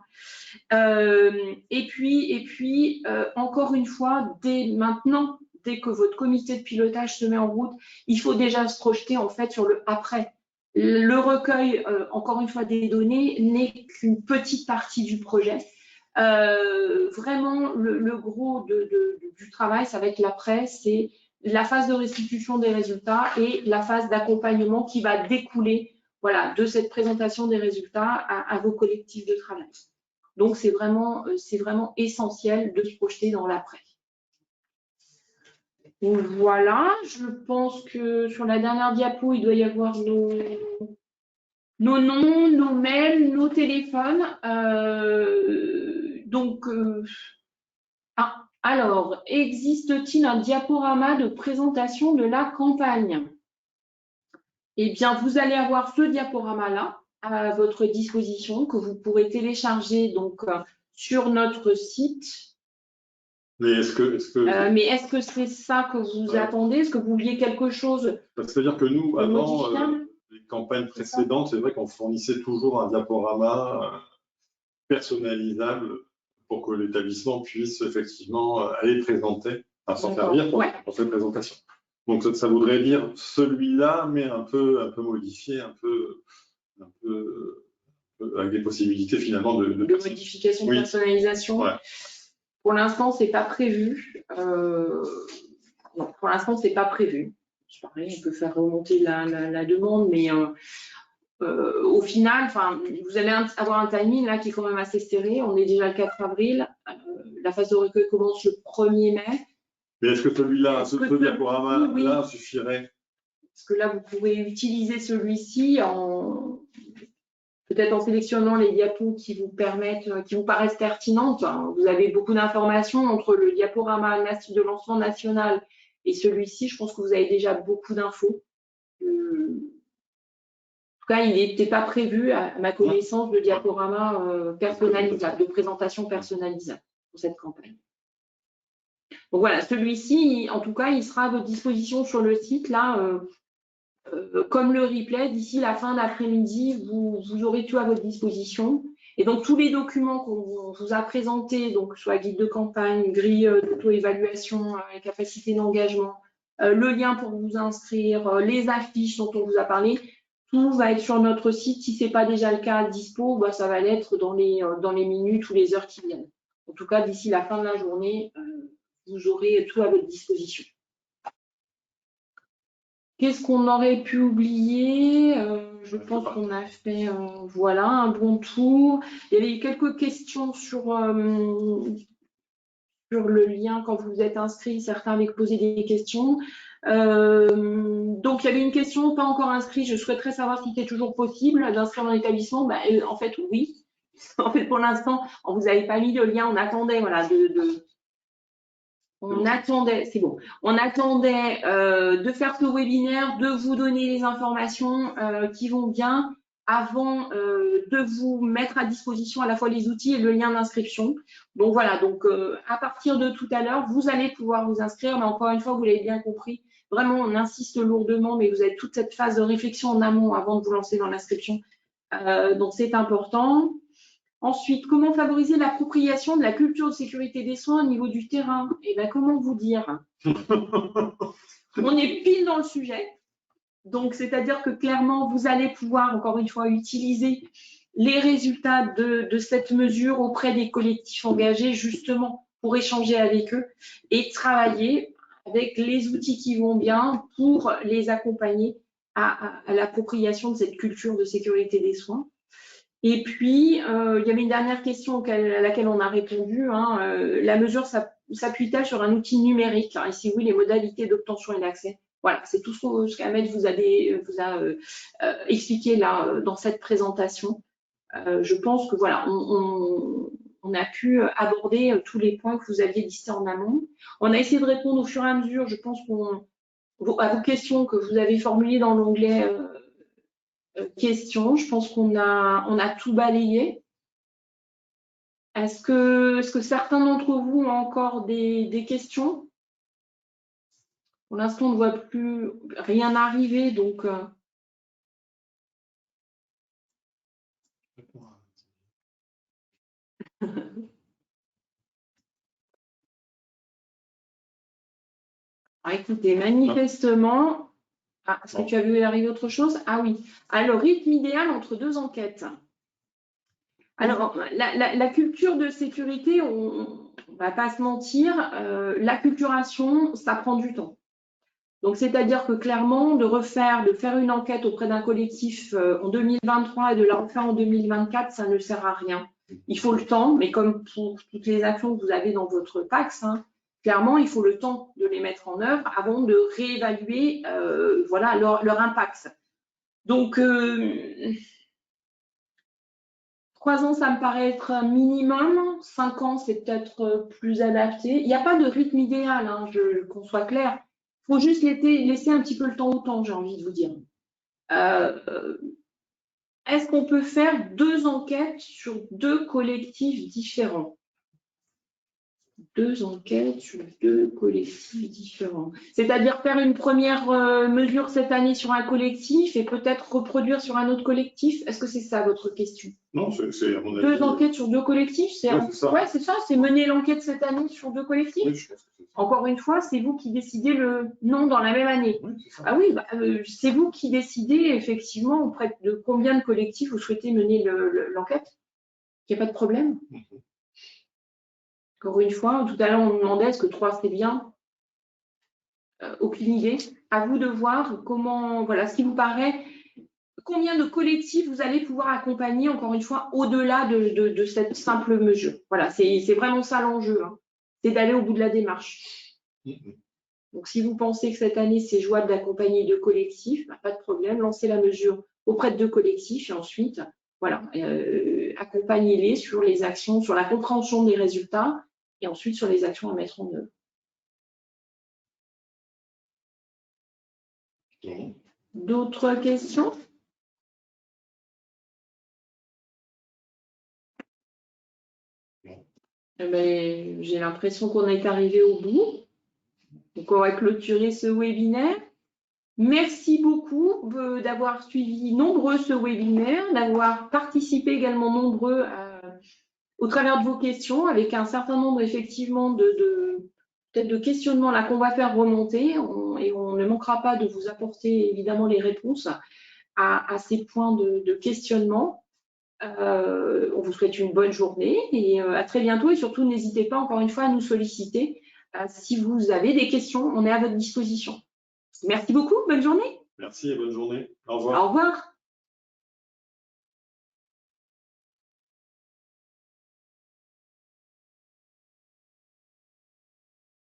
Et puis encore une fois, dès maintenant, dès que votre comité de pilotage se met en route, il faut déjà se projeter en fait sur le après. Le recueil, encore une fois, des données n'est qu'une petite partie du projet. Vraiment, le gros du travail, ça va être l'après, c'est la phase de restitution des résultats et la phase d'accompagnement qui va découler, voilà, de cette présentation des résultats à vos collectifs de travail. Donc, c'est vraiment essentiel de se projeter dans l'après. Voilà, je pense que sur la dernière diapo, il doit y avoir nos noms, nos mails, nos téléphones. Alors, existe-t-il un diaporama de présentation de la campagne? Eh bien, vous allez avoir ce diaporama-là à votre disposition que vous pourrez télécharger donc sur notre site. Mais est-ce que c'est ça que vous attendez? Est-ce que vous vouliez quelque chose? C'est-à-dire que nous, avant les campagnes précédentes, c'est vrai qu'on fournissait toujours un diaporama personnalisable pour que l'établissement puisse effectivement aller présenter, s'en servir pour cette présentation. Donc ça voudrait dire celui-là, mais un peu modifié, un peu avec des possibilités finalement de modification, de personnalisation. Ouais. Pour l'instant, c'est pas prévu. Non, pour l'instant, c'est pas prévu. Pareil, on peut faire remonter la demande, mais au final, vous allez avoir un timing là qui est quand même assez serré. On est déjà le 4 avril. La phase de recueil commence le 1er mai. Mais est-ce que celui-là, ce diaporama-là suffirait? Parce que là, vous pouvez utiliser celui-ci peut-être en sélectionnant les diapos qui vous paraissent pertinentes. Vous avez beaucoup d'informations entre le diaporama de lancement national et celui-ci. Je pense que vous avez déjà beaucoup d'infos. En tout cas, il n'était pas prévu, à ma connaissance, de diaporama personnalisable, de présentation personnalisable pour cette campagne. Donc voilà, celui-ci, en tout cas, il sera à votre disposition sur le site. Là, comme le replay, d'ici la fin d'après-midi, vous aurez tout à votre disposition. Et donc, tous les documents qu'on vous a présentés, donc soit guide de campagne, grille d'auto-évaluation, capacité d'engagement, le lien pour vous inscrire, les affiches dont on vous a parlé, tout va être sur notre site. Si ce n'est pas déjà le cas à dispo, ça va l'être dans les minutes ou les heures qui viennent. En tout cas, d'ici la fin de la journée, vous aurez tout à votre disposition. Qu'est-ce qu'on aurait pu oublier? Je pense qu'on a fait voilà, un bon tour. Il y avait eu quelques questions sur le lien quand vous êtes inscrit. Certains avaient posé des questions. Donc, il y avait une question pas encore inscrite. Je souhaiterais savoir si c'est toujours possible d'inscrire dans l'établissement. En fait, oui. En fait, pour l'instant, on vous avait pas mis le lien, on attendait, voilà, on attendait, c'est bon, on attendait de faire ce webinaire, de vous donner les informations qui vont bien avant de vous mettre à disposition à la fois les outils et le lien d'inscription. Donc voilà, donc à partir de tout à l'heure, vous allez pouvoir vous inscrire, mais encore une fois, vous l'avez bien compris, vraiment, on insiste lourdement, mais vous avez toute cette phase de réflexion en amont avant de vous lancer dans l'inscription. Donc c'est important. Ensuite, comment favoriser l'appropriation de la culture de sécurité des soins au niveau du terrain? Eh bien, comment vous dire? On est pile dans le sujet. Donc, c'est-à-dire que clairement, vous allez pouvoir, encore une fois, utiliser les résultats de cette mesure auprès des collectifs engagés, justement, pour échanger avec eux et travailler avec les outils qui vont bien pour les accompagner à l'appropriation de cette culture de sécurité des soins. Et puis, il y avait une dernière question à laquelle on a répondu. La mesure s'appuie-t-elle sur un outil numérique? Et si oui, les modalités d'obtention et d'accès. Voilà, c'est tout ce qu'Ahmed vous a expliqué là dans cette présentation. Je pense que voilà, on a pu aborder tous les points que vous aviez listés en amont. On a essayé de répondre au fur et à mesure, je pense, à vos questions que vous avez formulées dans l'onglet questions. Je pense qu'on a tout balayé. Est-ce que certains d'entre vous ont encore des questions? Pour l'instant, on ne voit plus rien arriver, donc. Écoutez, manifestement. Est-ce que tu as vu arriver autre chose? Ah oui. Alors, rythme idéal entre deux enquêtes. Alors, la culture de sécurité, on ne va pas se mentir, l'acculturation, ça prend du temps. Donc, c'est-à-dire que clairement, de faire une enquête auprès d'un collectif en 2023 et de la refaire en 2024, ça ne sert à rien. Il faut le temps, mais comme pour toutes les actions que vous avez dans votre PAX, clairement, il faut le temps de les mettre en œuvre avant de réévaluer voilà, leur impact. Donc, 3 ans, ça me paraît être un minimum. 5 ans, c'est peut-être plus adapté. Il n'y a pas de rythme idéal, qu'on soit clair. Il faut juste laisser un petit peu le temps au temps, j'ai envie de vous dire. Est-ce qu'on peut faire 2 enquêtes sur 2 collectifs différents? 2 enquêtes sur 2 collectifs différents. C'est-à-dire faire une première mesure cette année sur un collectif et peut-être reproduire sur un autre collectif. Est-ce que c'est ça votre question? Non, c'est à mon avis. 2 enquêtes sur 2 collectifs, c'est ça, c'est mener l'enquête cette année sur 2 collectifs. Oui, je pense que c'est ça. Encore une fois, c'est vous qui décidez le nom dans la même année. Oui, c'est ça. Ah oui, c'est vous qui décidez effectivement auprès de combien de collectifs vous souhaitez mener l'enquête. Il n'y a pas de problème. Encore une fois, tout à l'heure, on me demandait est-ce que 3 c'est bien? Aucune idée. À vous de voir comment, voilà, ce qui vous paraît, combien de collectifs vous allez pouvoir accompagner, encore une fois, au-delà de cette simple mesure. Voilà, c'est vraiment ça l'enjeu. C'est d'aller au bout de la démarche. Donc, si vous pensez que cette année, c'est jouable d'accompagner 2 collectifs, pas de problème, lancez la mesure auprès de 2 collectifs et ensuite, voilà, accompagnez-les sur les actions, sur la compréhension des résultats et ensuite sur les actions à mettre en œuvre. D'autres questions? J'ai l'impression qu'on est arrivé au bout. Donc, on va clôturer ce webinaire. Merci beaucoup d'avoir suivi nombreux ce webinaire, d'avoir participé également nombreux au travers de vos questions, avec un certain nombre effectivement peut-être de questionnements là qu'on va faire remonter et on ne manquera pas de vous apporter évidemment les réponses à ces points de questionnement. On vous souhaite une bonne journée et à très bientôt et surtout n'hésitez pas encore une fois à nous solliciter si vous avez des questions, on est à votre disposition. Merci beaucoup, bonne journée. Merci et bonne journée. Au revoir. Au revoir.